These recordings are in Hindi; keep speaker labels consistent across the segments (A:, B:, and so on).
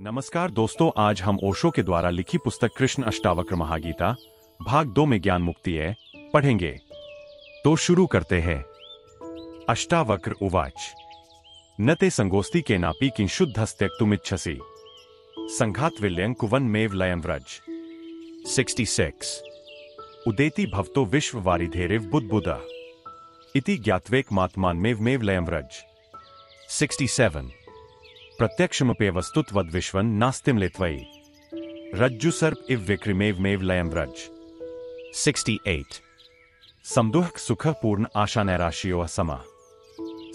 A: नमस्कार दोस्तों, आज हम ओशो के द्वारा लिखी पुस्तक कृष्ण अष्टावक्र महागीता भाग 2 में ज्ञान मुक्ति है पढ़ेंगे। तो शुरू करते हैं। अष्टावक्र उवाच न ते संगोस्ति के नापी किंशुद्धस्त्यक्तुमिच्छसि संघात विल्यं कुवन मेव लयं व्रज। 66 उदेति भवतो विश्व वारिधेरिव बुद्बुदा इति ज्ञात्वेकमात्मानमेव मेव लयं व्रज। 67 प्रत्यक्षमप्यवस्तुत्वद् विश्वं नास्तिमले त्वयि रज्जु सर्प इव विक्रिमेव मेव लयं व्रज। 68 समदुःख सुख पूर्ण आशा नैराश्यो समा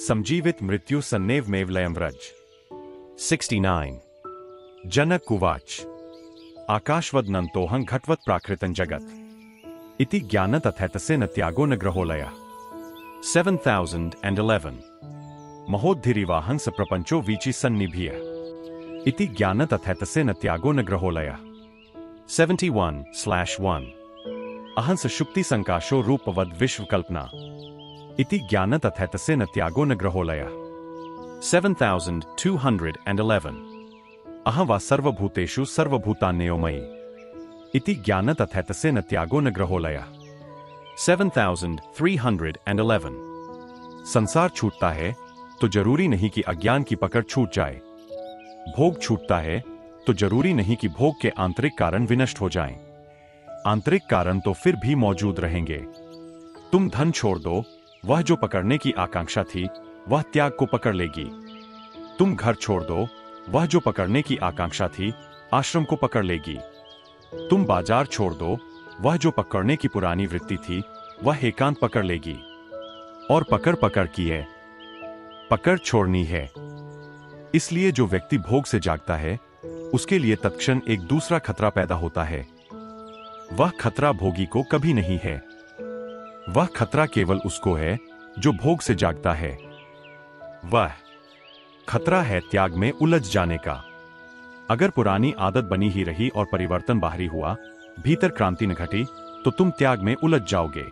A: समजीवित मृत्यु सन्नेव मेव लयं व्रज। 69 जनक उवाच आकाशवद नंतोहं घटवत् प्राकृतं जगत् इति ज्ञान तथैतसे न त्यागो न ग्रहोलयः। 7011 महोद्धरिवाहं स प्रपंचो वीचि सन्निभिय इति ज्ञान तथैतसे न त्यागो न ग्रहोलयः। 71/1 अहं स शुक्ति संकाशो रूपवद विश्व कल्पना इति ज्ञान तथैतसे न त्यागो न ग्रहोलयः। 7211 अहं वा सर्वभूतेषु सर्वभूतान्योमयि इति ज्ञान तथैतसे न त्यागो न ग्रहोलयः। 7311 संसार छूटता है तो जरूरी नहीं कि अज्ञान की पकड़ छूट जाए। भोग छूटता है तो जरूरी नहीं कि भोग के आंतरिक कारण विनष्ट हो जाएं। आंतरिक कारण तो फिर भी मौजूद रहेंगे। तुम धन छोड़ दो, वह जो पकड़ने की आकांक्षा थी वह त्याग को पकड़ लेगी। तुम घर छोड़ दो, वह जो पकड़ने की आकांक्षा थी आश्रम को पकड़ लेगी। तुम बाजार छोड़ दो, वह जो पकड़ने की पुरानी वृत्ति थी वह एकांत पकड़ लेगी। और पकड़ पकड़ की है, पकड़ छोड़नी है। इसलिए जो व्यक्ति भोग से जागता है उसके लिए तत्क्षण एक दूसरा खतरा पैदा होता है। वह खतरा भोगी को कभी नहीं है, वह खतरा केवल उसको है जो भोग से जागता है। वह खतरा है त्याग में उलझ जाने का। अगर पुरानी आदत बनी ही रही और परिवर्तन बाहरी हुआ, भीतर क्रांति न घटी, तो तुम त्याग में उलझ जाओगे,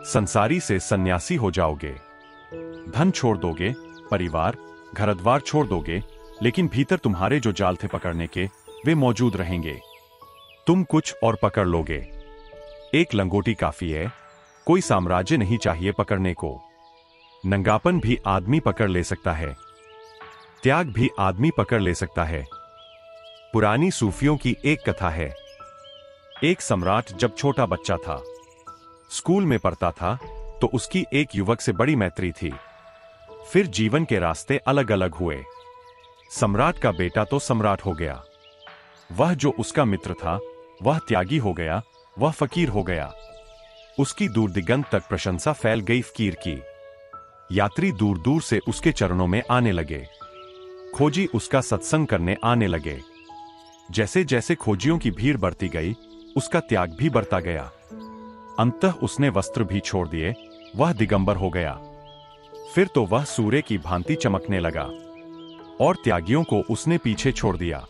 A: संसारी से सन्यासी हो जाओगे। धन छोड़ दोगे, परिवार घर द्वार छोड़ दोगे, लेकिन भीतर तुम्हारे जो जाल थे पकड़ने के वे मौजूद रहेंगे। तुम कुछ और पकड़ लोगे। एक लंगोटी काफी है, कोई साम्राज्य नहीं चाहिए पकड़ने को। नंगापन भी आदमी पकड़ ले सकता है, त्याग भी आदमी पकड़ ले सकता है। पुरानी सूफियों की एक कथा है। एक सम्राट जब छोटा बच्चा था, स्कूल में पढ़ता था, तो उसकी एक युवक से बड़ी मैत्री थी। फिर जीवन के रास्ते अलग अलग हुए। सम्राट का बेटा तो सम्राट हो गया, वह जो उसका मित्र था वह त्यागी हो गया, वह फकीर हो गया। उसकी दूर दिगंत तक प्रशंसा फैल गई फकीर की। यात्री दूर दूर से उसके चरणों में आने लगे, खोजी उसका सत्संग करने आने लगे। जैसे जैसे खोजियों की भीड़ बढ़ती गई, उसका त्याग भी बढ़ता गया। अंततः उसने वस्त्र भी छोड़ दिए, वह दिगंबर हो गया। फिर तो वह सूर्य की भांति चमकने लगा और त्यागियों को उसने पीछे छोड़ दिया।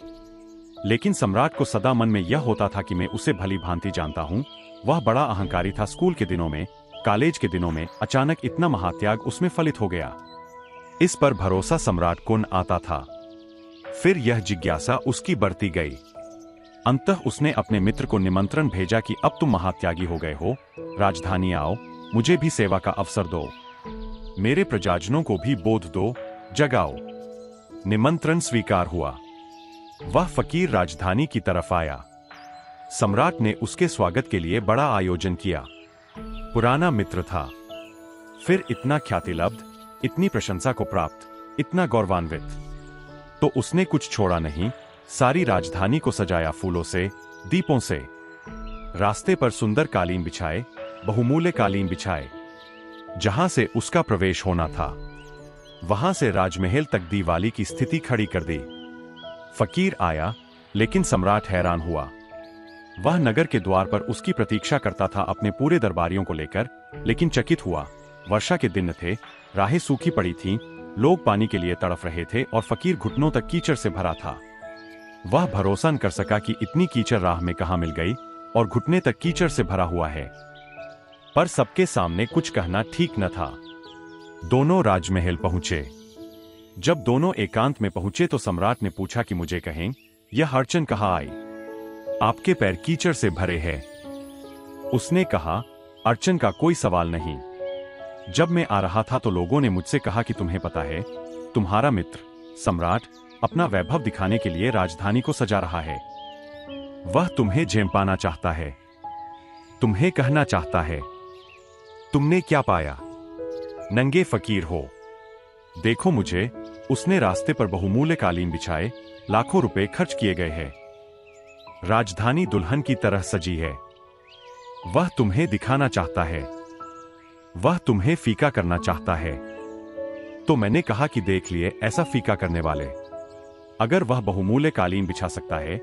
A: लेकिन सम्राट को सदा मन में यह होता था कि मैं उसे भली भांति जानता हूं। वह बड़ा अहंकारी था। स्कूल के दिनों में, कॉलेज के दिनों में अचानक इतना महात्याग उसमें फलित हो गया। इस पर भरोसा सम्राट को न आता था। फिर यह जिज्ञासा उसकी बढ़ती गई। अंततः उसने अपने मित्र को निमंत्रण भेजा कि अब तुम महात्यागी हो गए हो, राजधानी आओ, मुझे भी सेवा का अवसर दो, मेरे प्रजाजनों को भी बोध दो, जगाओ। निमंत्रण स्वीकार हुआ। वह फकीर राजधानी की तरफ आया। सम्राट ने उसके स्वागत के लिए बड़ा आयोजन किया। पुराना मित्र था, फिर इतना ख्यातिलब्ध, इतनी प्रशंसा को प्राप्त, इतना गौरवान्वित, तो उसने कुछ छोड़ा नहीं। सारी राजधानी को सजाया फूलों से, दीपों से। रास्ते पर सुंदर कालीन बिछाए, बहुमूल्य कालीन बिछाए। जहां से उसका प्रवेश होना था वहां से राजमहल तक दीवाली की स्थिति खड़ी कर दी। फकीर आया, लेकिन सम्राट हैरान हुआ। वह नगर के द्वार पर उसकी प्रतीक्षा करता था अपने पूरे दरबारियों को लेकर, लेकिन चकित हुआ। वर्षा के दिन थे, राहें सूखी पड़ी थीं, लोग पानी के लिए तड़फ रहे थे और फकीर घुटनों तक कीचड़ से भरा था। वह भरोसा न कर सका कि इतनी कीचड़ राह में कहां मिल गई और घुटने तक कीचड़ से भरा हुआ है। पर सबके सामने कुछ कहना ठीक न था। दोनों राजमहल पहुंचे। जब दोनों एकांत में पहुंचे तो सम्राट ने पूछा कि मुझे कहें, यह अड़चन कहाँ आई? आपके पैर कीचड़ से भरे हैं। उसने कहा, अड़चन का कोई सवाल नहीं। जब मैं आ रहा था तो लोगों ने मुझसे कहा कि तुम्हें पता है, तुम्हारा मित्र सम्राट अपना वैभव दिखाने के लिए राजधानी को सजा रहा है। वह तुम्हें जेम पाना चाहता है, तुम्हें कहना चाहता है। तुमने क्या पाया? नंगे फकीर हो। देखो मुझे। उसने रास्ते पर बहुमूल्य कालीन बिछाए, लाखों रुपए खर्च किए गए हैं। राजधानी दुल्हन की तरह सजी है। वह तुम्हें दिखाना चाहता है, वह तुम्हें फीका करना चाहता है। तो मैंने कहा कि देख लिए ऐसा फीका करने वाले। अगर वह बहुमूल्य कालीन बिछा सकता है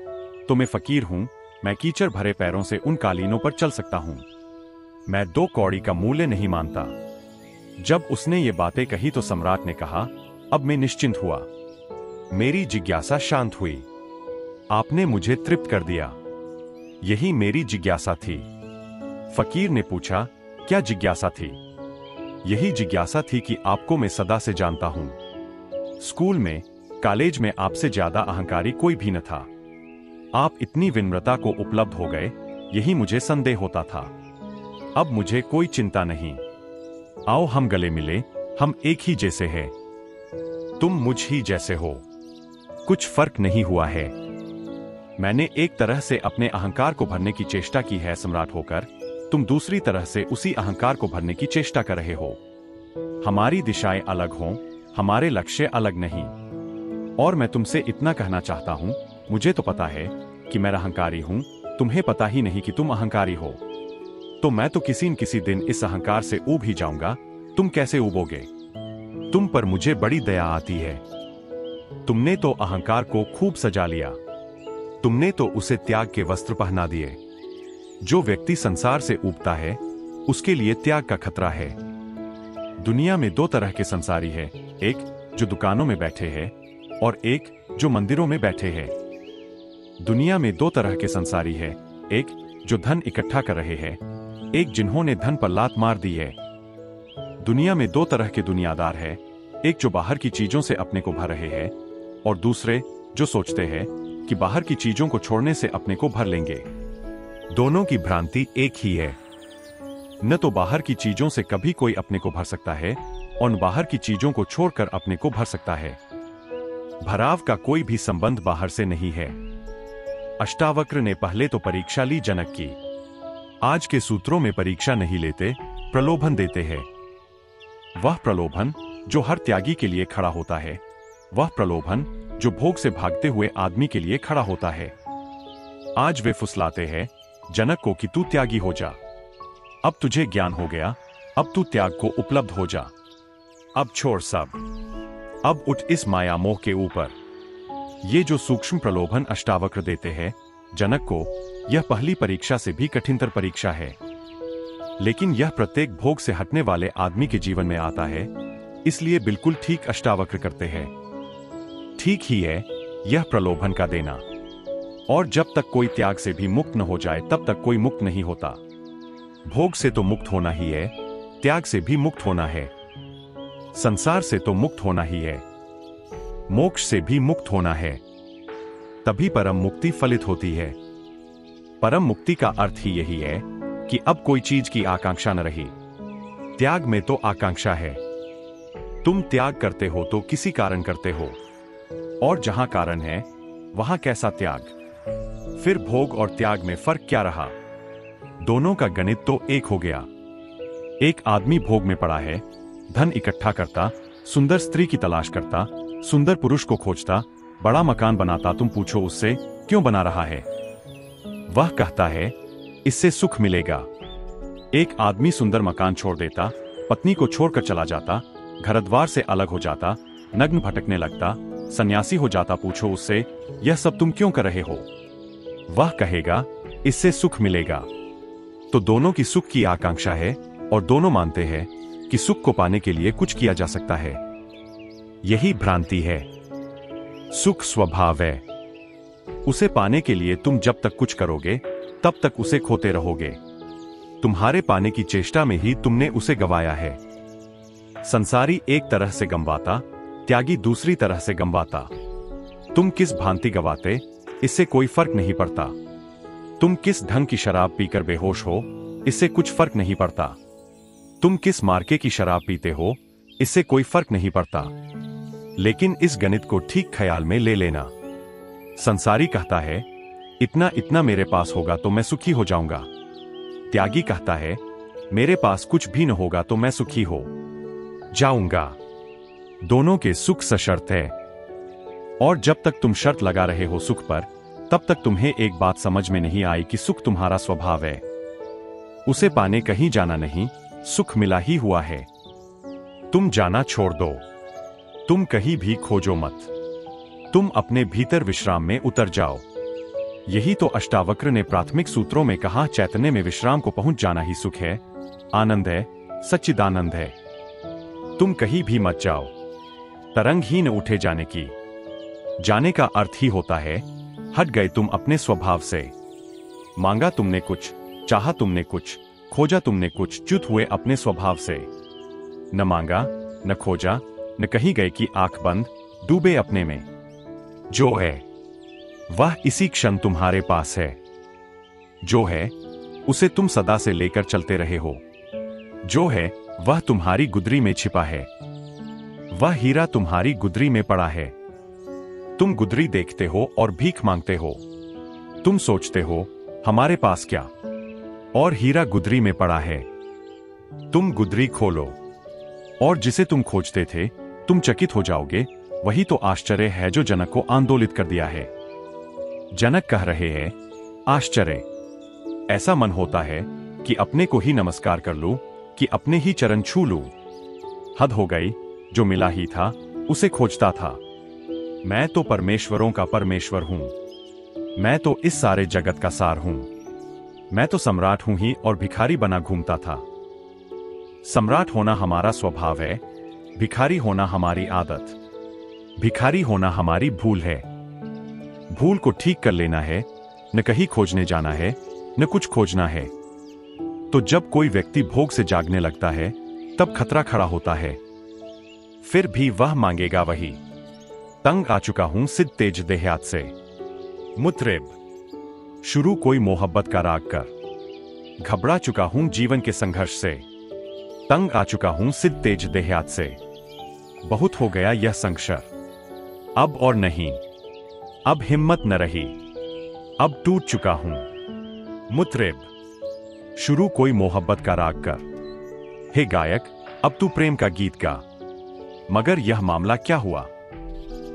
A: तो मैं फकीर हूं, मैं कीचड़ भरे पैरों से उन कालीनों पर चल सकता हूं। मैं 2 कौड़ी का मूल्य नहीं मानता। जब उसने ये बातें कही तो सम्राट ने कहा, अब मैं निश्चिंत हुआ। मेरी जिज्ञासा शांत हुई। आपने मुझे तृप्त कर दिया। यही मेरी जिज्ञासा थी। फकीर ने पूछा, क्या जिज्ञासा थी? यही जिज्ञासा थी कि आपको मैं सदा से जानता हूं। स्कूल में, कॉलेज में आपसे ज्यादा अहंकारी कोई भी न था। आप इतनी विनम्रता को उपलब्ध हो गए, यही मुझे संदेह होता था। अब मुझे कोई चिंता नहीं। आओ हम गले मिले, हम एक ही जैसे हैं। तुम मुझ ही जैसे हो, कुछ फर्क नहीं हुआ है। मैंने एक तरह से अपने अहंकार को भरने की चेष्टा की है सम्राट होकर, तुम दूसरी तरह से उसी अहंकार को भरने की चेष्टा कर रहे हो। हमारी दिशाएं अलग हों, हमारे लक्ष्य अलग नहीं। और मैं तुमसे इतना कहना चाहता हूं, मुझे तो पता है कि मैं अहंकारी हूं, तुम्हें पता ही नहीं कि तुम अहंकारी हो। तो मैं तो किसी न किसी दिन इस अहंकार से ऊब ही जाऊंगा। तुम कैसे ऊबोगे? तुम पर मुझे बड़ी दया आती है। तुमने तो अहंकार को खूब सजा लिया। तुमने तो उसे त्याग के वस्त्र पहना दिए। जो व्यक्ति संसार से ऊबता है, उसके लिए त्याग का खतरा है। दुनिया में 2 तरह के संसारी हैं, एक जो दुकानों में बैठे हैं और एक जो मंदिरों में बैठे हैं। दुनिया में 2 तरह के संसारी हैं, एक जो धन इकट्ठा कर रहे हैं, एक जिन्होंने धन पर लात मार दी है। दुनिया में 2 तरह के दुनियादार हैं, एक जो बाहर की चीजों से अपने को भर रहे हैं और दूसरे जो सोचते हैं कि बाहर की चीजों को छोड़ने से अपने को भर लेंगे। दोनों की भ्रांति एक ही है। न तो बाहर की चीजों से कभी कोई अपने को भर सकता है और न बाहर की चीजों को छोड़कर अपने को भर सकता है। भराव का कोई भी संबंध बाहर से नहीं है। अष्टावक्र ने पहले तो परीक्षा ली जनक की। आज के सूत्रों में परीक्षा नहीं लेते, प्रलोभन देते हैं। वह प्रलोभन जो हर त्यागी के लिए खड़ा होता है, वह प्रलोभन जो भोग से भागते हुए आदमी के लिए खड़ा होता है। आज वे फुसलाते हैं जनक को कि तू त्यागी हो जा। अब तुझे ज्ञान हो गया, अब तू त्याग को उपलब्ध हो जा। अब छोड़ सब, अब उठ इस माया मोह के ऊपर। ये जो सूक्ष्म प्रलोभन अष्टावक्र देते हैं जनक को, यह पहली परीक्षा से भी कठिनतर परीक्षा है। लेकिन यह प्रत्येक भोग से हटने वाले आदमी के जीवन में आता है, इसलिए बिल्कुल ठीक अष्टावक्र करते हैं। ठीक ही है यह प्रलोभन का देना। और जब तक कोई त्याग से भी मुक्त न हो जाए तब तक कोई मुक्त नहीं होता। भोग से तो मुक्त होना ही है, त्याग से भी मुक्त होना है, संसार से तो मुक्त होना ही है, मोक्ष से भी मुक्त होना है। तभी परम मुक्ति फलित होती है। परम मुक्ति का अर्थ ही यही है कि अब कोई चीज की आकांक्षा न रही। त्याग में तो आकांक्षा है। तुम त्याग करते हो तो किसी कारण करते हो, और जहां कारण है वहां कैसा त्याग? फिर भोग और त्याग में फर्क क्या रहा? दोनों का गणित तो एक हो गया। एक आदमी भोग में पड़ा है, धन इकट्ठा करता, सुंदर स्त्री की तलाश करता, सुंदर पुरुष को खोजता, बड़ा मकान बनाता। तुम पूछो उससे क्यों बना रहा है? वह कहता है इससे सुख मिलेगा। एक आदमी सुंदर मकान छोड़ देता, पत्नी को छोड़कर चला जाता, घर द्वार से अलग हो जाता, नग्न भटकने लगता, सन्यासी हो जाता। पूछो उससे यह सब तुम क्यों कर रहे हो? वह कहेगा इससे सुख मिलेगा। तो दोनों की सुख की आकांक्षा है और दोनों मानते हैं कि सुख को पाने के लिए कुछ किया जा सकता है। यही भ्रांति है। सुख स्वभाव है। उसे पाने के लिए तुम जब तक कुछ करोगे तब तक उसे खोते रहोगे। तुम्हारे पाने की चेष्टा में ही तुमने उसे गवाया है। संसारी एक तरह से गंवाता, त्यागी दूसरी तरह से गंवाता। तुम किस भांति गवाते, इससे कोई फर्क नहीं पड़ता। तुम किस ढंग की शराब पीकर बेहोश हो, इससे कुछ फर्क नहीं पड़ता। तुम किस मार्के की शराब पीते हो, इससे कोई फर्क नहीं पड़ता। लेकिन इस गणित को ठीक ख्याल में ले लेना। संसारी कहता है, इतना इतना मेरे पास होगा तो मैं सुखी हो जाऊंगा। त्यागी कहता है, मेरे पास कुछ भी न होगा तो मैं सुखी हो जाऊंगा। दोनों के सुख सशर्त है। और जब तक तुम शर्त लगा रहे हो सुख पर, तब तक तुम्हें एक बात समझ में नहीं आई कि सुख तुम्हारा स्वभाव है। उसे पाने कहीं जाना नहीं, सुख मिला ही हुआ है। तुम जाना छोड़ दो। तुम कहीं भी खोजो मत। तुम अपने भीतर विश्राम में उतर जाओ। यही तो अष्टावक्र ने प्राथमिक सूत्रों में कहा, चैतन्य में विश्राम को पहुंच जाना ही सुख है, आनंद है, सच्चिदानंद है। तुम कहीं भी मत जाओ। तरंग ही न उठे जाने की। जाने का अर्थ ही होता है हट गए तुम अपने स्वभाव से। मांगा तुमने कुछ, चाहा तुमने कुछ, खोजा तुमने कुछ, च्युत हुए अपने स्वभाव से। न मांगा, न खोजा, न कहीं गए कि आंख बंद, डूबे अपने में। जो है वह इसी क्षण तुम्हारे पास है। जो है उसे तुम सदा से लेकर चलते रहे हो। जो है वह तुम्हारी गुदरी में छिपा है। वह हीरा तुम्हारी गुदरी में पड़ा है। तुम गुदरी देखते हो और भीख मांगते हो। तुम सोचते हो हमारे पास क्या, और हीरा गुदरी में पड़ा है। तुम गुदरी खोलो और जिसे तुम खोजते थे तुम चकित हो जाओगे। वही तो आश्चर्य है जो जनक को आंदोलित कर दिया है। जनक कह रहे हैं, आश्चर्य। ऐसा मन होता है कि अपने को ही नमस्कार कर लूं, कि अपने ही चरण छू लूं। हद हो गई, जो मिला ही था उसे खोजता था। मैं तो परमेश्वरों का परमेश्वर हूं। मैं तो इस सारे जगत का सार हूं। मैं तो सम्राट हूं ही और भिखारी बना घूमता था। सम्राट होना हमारा स्वभाव है, भिखारी होना हमारी आदत। भिखारी होना हमारी भूल है। भूल को ठीक कर लेना है, न कहीं खोजने जाना है, न कुछ खोजना है। तो जब कोई व्यक्ति भोग से जागने लगता है, तब खतरा खड़ा होता है। फिर भी वह मांगेगा वही। तंग आ चुका हूं सिद्ध तेज देहात से। मुत्रिब शुरू कोई मोहब्बत का राग कर। घबरा चुका हूं जीवन के संघर्ष से। तंग आ चुका हूं सिद्ध तेज देहात से। बहुत हो गया यह संघर्ष, अब और नहीं। अब हिम्मत न रही, अब टूट चुका हूं। मुत्रिब शुरू कोई मोहब्बत का राग कर। हे गायक, अब तू प्रेम का गीत गा। मगर यह मामला क्या हुआ?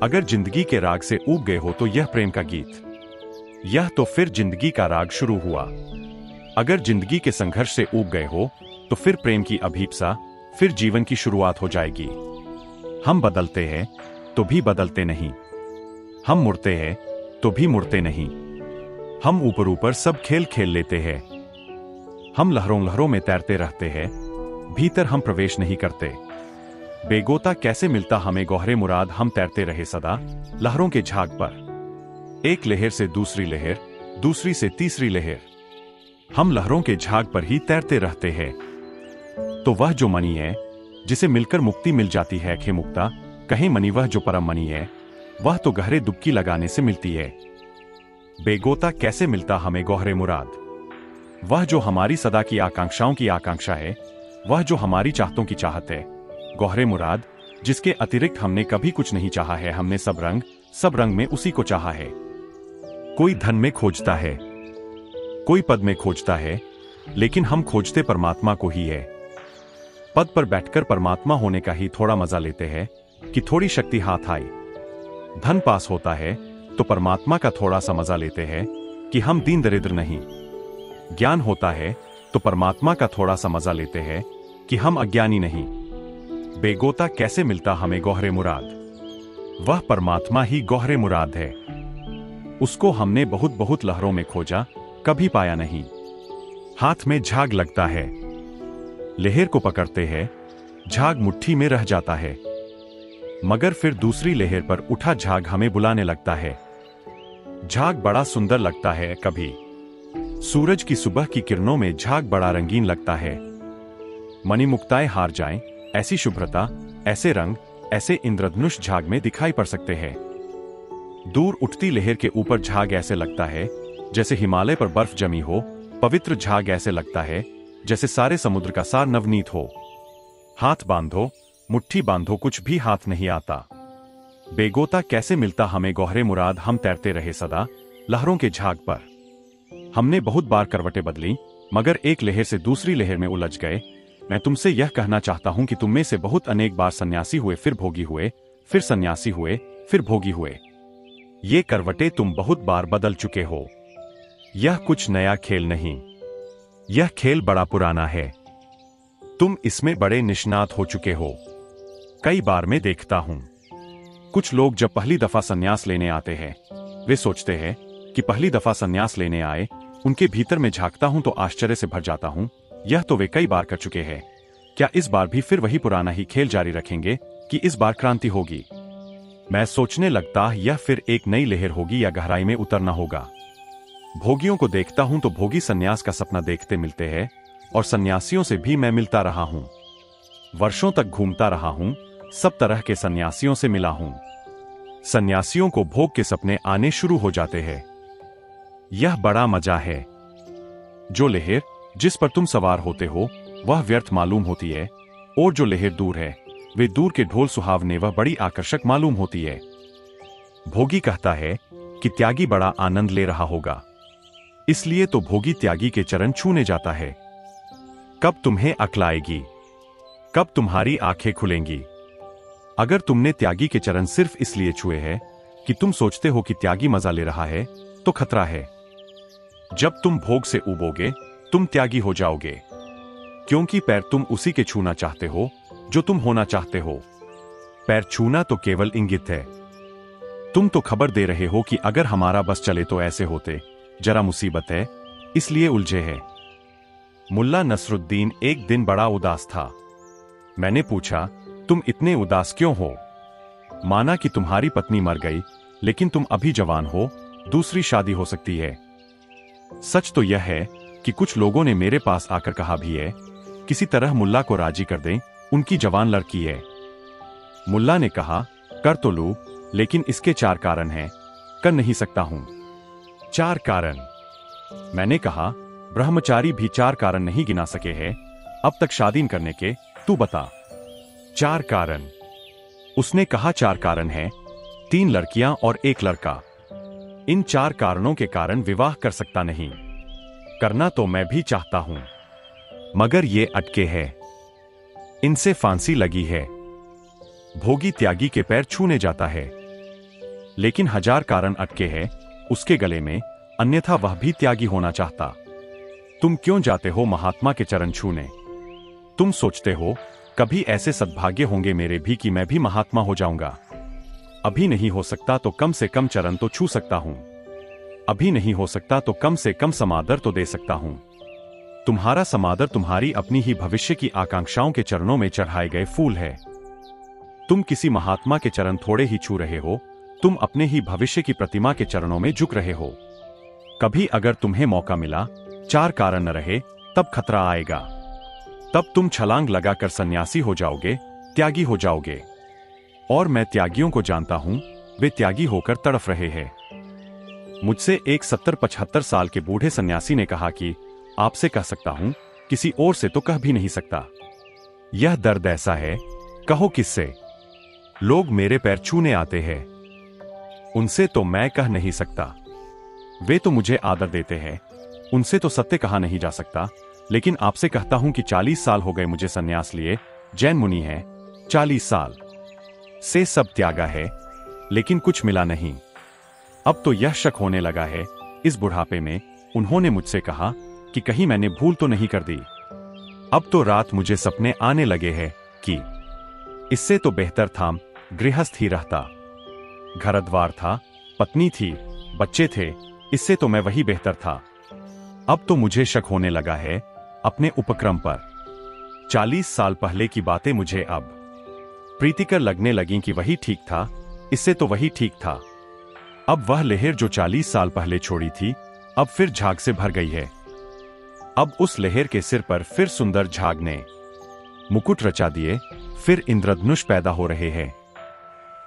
A: अगर जिंदगी के राग से ऊब गए हो तो यह प्रेम का गीत। यह तो फिर जिंदगी का राग शुरू हुआ। अगर जिंदगी के संघर्ष से ऊब गए हो तो फिर प्रेम की अभीप्सा, फिर जीवन की शुरुआत हो जाएगी। हम बदलते हैं तो भी बदलते नहीं। हम मुड़ते हैं तो भी मुड़ते नहीं। हम ऊपर ऊपर सब खेल खेल लेते हैं। हम लहरों लहरों में तैरते रहते हैं, भीतर हम प्रवेश नहीं करते। बेगोता कैसे मिलता हमें गौहरे मुराद, हम तैरते रहे सदा लहरों के झाग पर। एक लहर से दूसरी लहर, दूसरी से तीसरी लहर। हम लहरों के झाग पर ही तैरते रहते हैं। तो वह जो मणि है जिसे मिलकर मुक्ति मिल जाती है, खे मुक्ता कहे मणि, वह जो परम मणि है वह तो गहरे डुबकी लगाने से मिलती है। बेगोता कैसे मिलता हमें गौहरे मुराद, वह जो हमारी सदा की आकांक्षाओं की आकांक्षा है, वह जो हमारी चाहतों की चाहत है। गौहरे मुराद जिसके अतिरिक्त हमने कभी कुछ नहीं चाहा है। हमने सब रंग में उसी को चाहा है। कोई धन में खोजता है, कोई पद में खोजता है, लेकिन हम खोजते परमात्मा को ही है। पद पर बैठकर परमात्मा होने का ही थोड़ा मजा लेते हैं कि थोड़ी शक्ति हाथ आई। धन पास होता है तो परमात्मा का थोड़ा सा मजा लेते हैं कि हम दीन दरिद्र नहीं। ज्ञान होता है तो परमात्मा का थोड़ा सा मजा लेते हैं कि हम अज्ञानी नहीं। बेगोता कैसे मिलता हमें गौहरे मुराद, वह परमात्मा ही गौहरे मुराद है। उसको हमने बहुत बहुत लहरों में खोजा, कभी पाया नहीं। हाथ में झाग लगता है, लहर को पकड़ते हैं, झाग मुट्ठी में रह जाता है। मगर फिर दूसरी लहर पर उठा झाग हमें बुलाने लगता है। झाग बड़ा सुंदर लगता है कभी। सूरज की सुबह की किरणों में झाग बड़ा रंगीन लगता है। मणिमुक्ताएं हार जाएं, ऐसी शुभ्रता, ऐसे रंग, ऐसे इंद्रधनुष झाग में दिखाई पड़ सकते हैं। दूर उठती लहर के ऊपर झाग ऐसे लगता है जैसे हिमालय पर बर्फ जमी हो। पवित्र झाग ऐसे लगता है जैसे सारे समुद्र का सार नवनीत हो। हाथ बांधो, मुट्ठी बांधो, कुछ भी हाथ नहीं आता। बेगोता कैसे मिलता हमें गौहरे मुराद, हम तैरते रहे सदा लहरों के झाग पर। हमने बहुत बार करवटें बदली, मगर एक लहर से दूसरी लहर में उलझ गए। मैं तुमसे यह कहना चाहता हूं कि तुम में से बहुत अनेक बार सन्यासी हुए, फिर भोगी हुए, फिर सन्यासी हुए, फिर भोगी हुए। ये करवटें तुम बहुत बार बदल चुके हो। यह कुछ नया खेल नहीं, यह खेल बड़ा पुराना है। तुम इसमें बड़े निष्णात हो चुके हो। कई बार मैं देखता हूं, कुछ लोग जब पहली दफा संन्यास लेने आते हैं, वे सोचते हैं कि पहली दफा संन्यास लेने आए। उनके भीतर में झांकता हूं तो आश्चर्य से भर जाता हूं। यह तो वे कई बार कर चुके हैं। क्या इस बार भी फिर वही पुराना ही खेल जारी रखेंगे कि इस बार क्रांति होगी? मैं सोचने लगता यह फिर एक नई लहर होगी या गहराई में उतरना होगा। भोगियों को देखता हूं तो भोगी सन्यास का सपना देखते मिलते हैं, और सन्यासियों से भी मैं मिलता रहा हूं। वर्षों तक घूमता रहा हूं, सब तरह के सन्यासियों से मिला हूं। सन्यासियों को भोग के सपने आने शुरू हो जाते हैं। यह बड़ा मजा है। जो लहर जिस पर तुम सवार होते हो वह व्यर्थ मालूम होती है, और जो लहर दूर है वे दूर के ढोल सुहावने वह बड़ी आकर्षक मालूम होती है। भोगी कहता है कि त्यागी बड़ा आनंद ले रहा होगा, इसलिए तो भोगी त्यागी के चरण छूने जाता है। कब तुम्हें अक्ल आएगी? कब तुम्हारी आंखें खुलेंगी? अगर तुमने त्यागी के चरण सिर्फ इसलिए छुए हैं कि तुम सोचते हो कि त्यागी मजा ले रहा है, तो खतरा है। जब तुम भोग से उबोगे तुम त्यागी हो जाओगे, क्योंकि पैर तुम उसी के छूना चाहते हो जो तुम होना चाहते हो। पैर छूना तो केवल इंगित है। तुम तो खबर दे रहे हो कि अगर हमारा बस चले तो ऐसे होते, जरा मुसीबत है इसलिए उलझे है। मुल्ला नसरुद्दीन एक दिन बड़ा उदास था। मैंने पूछा, तुम इतने उदास क्यों हो? माना कि तुम्हारी पत्नी मर गई, लेकिन तुम अभी जवान हो, दूसरी शादी हो सकती है। सच तो यह है कि कुछ लोगों ने मेरे पास आकर कहा भी है, किसी तरह मुल्ला को राजी कर दें, उनकी जवान लड़की है। मुल्ला ने कहा, कर तो लूं, लेकिन इसके 4 कारण हैं, कर नहीं सकता हूं। 4 कारण? मैंने कहा, ब्रह्मचारी भी 4 कारण नहीं गिना सके हैं अब तक शादी करने के, तू बता। 4 कारण? उसने कहा, 4 कारण हैं, 3 लड़कियां और 1 लड़का। इन 4 कारणों के कारण विवाह कर सकता नहीं। करना तो मैं भी चाहता हूं, मगर ये अटके हैं, इनसे फांसी लगी है। भोगी त्यागी के पैर छूने जाता है, लेकिन 1000 कारण अटके हैं उसके गले में, अन्यथा वह भी त्यागी होना चाहता। तुम क्यों जाते हो महात्मा के चरण छूने? तुम सोचते हो कभी ऐसे सद्भाग्य होंगे मेरे भी कि मैं भी महात्मा हो जाऊंगा। अभी नहीं हो सकता तो कम से कम चरण तो छू सकता हूं। अभी नहीं हो सकता तो कम से कम समादर तो दे सकता हूं। तुम्हारा समादर तुम्हारी अपनी ही भविष्य की आकांक्षाओं के चरणों में चढ़ाए गए फूल है। तुम किसी महात्मा के चरण थोड़े ही छू रहे हो, तुम अपने ही भविष्य की प्रतिमा के चरणों में झुक रहे हो। कभी अगर तुम्हें मौका मिला, 4 कारण न रहे, तब खतरा आएगा। तब तुम छलांग लगाकर सन्यासी हो जाओगे, त्यागी हो जाओगे। और मैं त्यागियों को जानता हूं, वे त्यागी होकर तड़फ रहे हैं। मुझसे एक 70-75 साल के बूढ़े सन्यासी ने कहा कि आपसे कह सकता हूं, किसी और से तो कह भी नहीं सकता। यह दर्द ऐसा है, कहो किससे? लोग मेरे पैर छूने आते हैं, उनसे तो मैं कह नहीं सकता। वे तो मुझे आदर देते हैं, उनसे तो सत्य कहा नहीं जा सकता। लेकिन आपसे कहता हूं कि 40 साल हो गए मुझे सन्यास लिए, जैन मुनि है, 40 साल से सब त्यागा है, लेकिन कुछ मिला नहीं। अब तो यह शक होने लगा है, इस बुढ़ापे में उन्होंने मुझसे कहा कि कहीं मैंने भूल तो नहीं कर दी। अब तो रात मुझे सपने आने लगे हैं कि इससे तो बेहतर था गृहस्थ ही रहता। घर द्वार था, पत्नी थी, बच्चे थे, इससे तो मैं वही बेहतर था। अब तो मुझे शक होने लगा है अपने उपक्रम पर। 40 साल पहले की बातें मुझे अब प्रीतिकर लगने लगीं कि वही ठीक था, इससे तो वही ठीक था। अब वह लहर जो 40 साल पहले छोड़ी थी, अब फिर झाग से भर गई है। अब उस लहर के सिर पर फिर सुंदर झाग ने मुकुट रचा दिए, फिर इंद्रधनुष पैदा हो रहे हैं।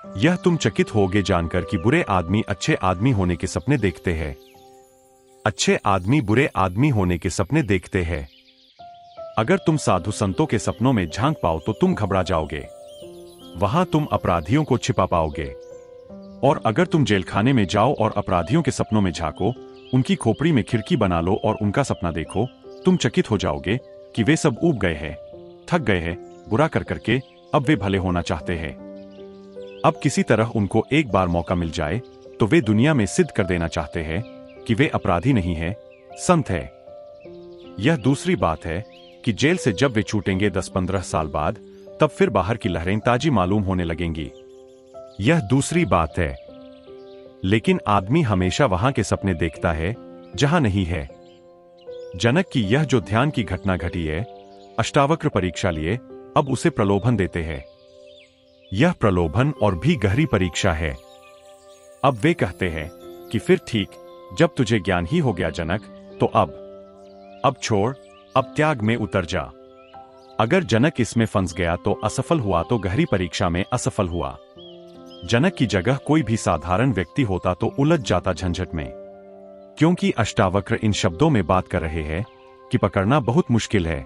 A: यह तुम चकित होगे जानकर कि बुरे आदमी अच्छे आदमी होने के सपने देखते हैं। अच्छे आदमी बुरे आदमी होने के सपने देखते हैं। अगर तुम साधु संतों के सपनों में झांक पाओ तो तुम घबरा जाओगे। वहां तुम अपराधियों को छिपा पाओगे। और अगर तुम जेलखाने में जाओ और अपराधियों के सपनों में झांको, उनकी खोपड़ी में खिड़की बना लो और उनका सपना देखो, तुम चकित हो जाओगे कि वे सब ऊब गए हैं, थक गए हैं, बुरा कर करके अब वे भले होना चाहते हैं। अब किसी तरह उनको एक बार मौका मिल जाए तो वे दुनिया में सिद्ध कर देना चाहते हैं कि वे अपराधी नहीं है, संत है। यह दूसरी बात है कि जेल से जब वे छूटेंगे 10-15 साल बाद, तब फिर बाहर की लहरें ताजी मालूम होने लगेंगी। यह दूसरी बात है। लेकिन आदमी हमेशा वहां के सपने देखता है जहां नहीं है। जनक की यह जो ध्यान की घटना घटी है, अष्टावक्र परीक्षा लिए अब उसे प्रलोभन देते हैं। यह प्रलोभन और भी गहरी परीक्षा है। अब वे कहते हैं कि फिर ठीक, जब तुझे ज्ञान ही हो गया जनक, तो अब छोड़, अब त्याग में उतर जा। अगर जनक इसमें फंस गया तो असफल हुआ, तो गहरी परीक्षा में असफल हुआ। जनक की जगह कोई भी साधारण व्यक्ति होता तो उलझ जाता झंझट में। क्योंकि अष्टावक्र इन शब्दों में बात कर रहे हैं कि पकड़ना बहुत मुश्किल है।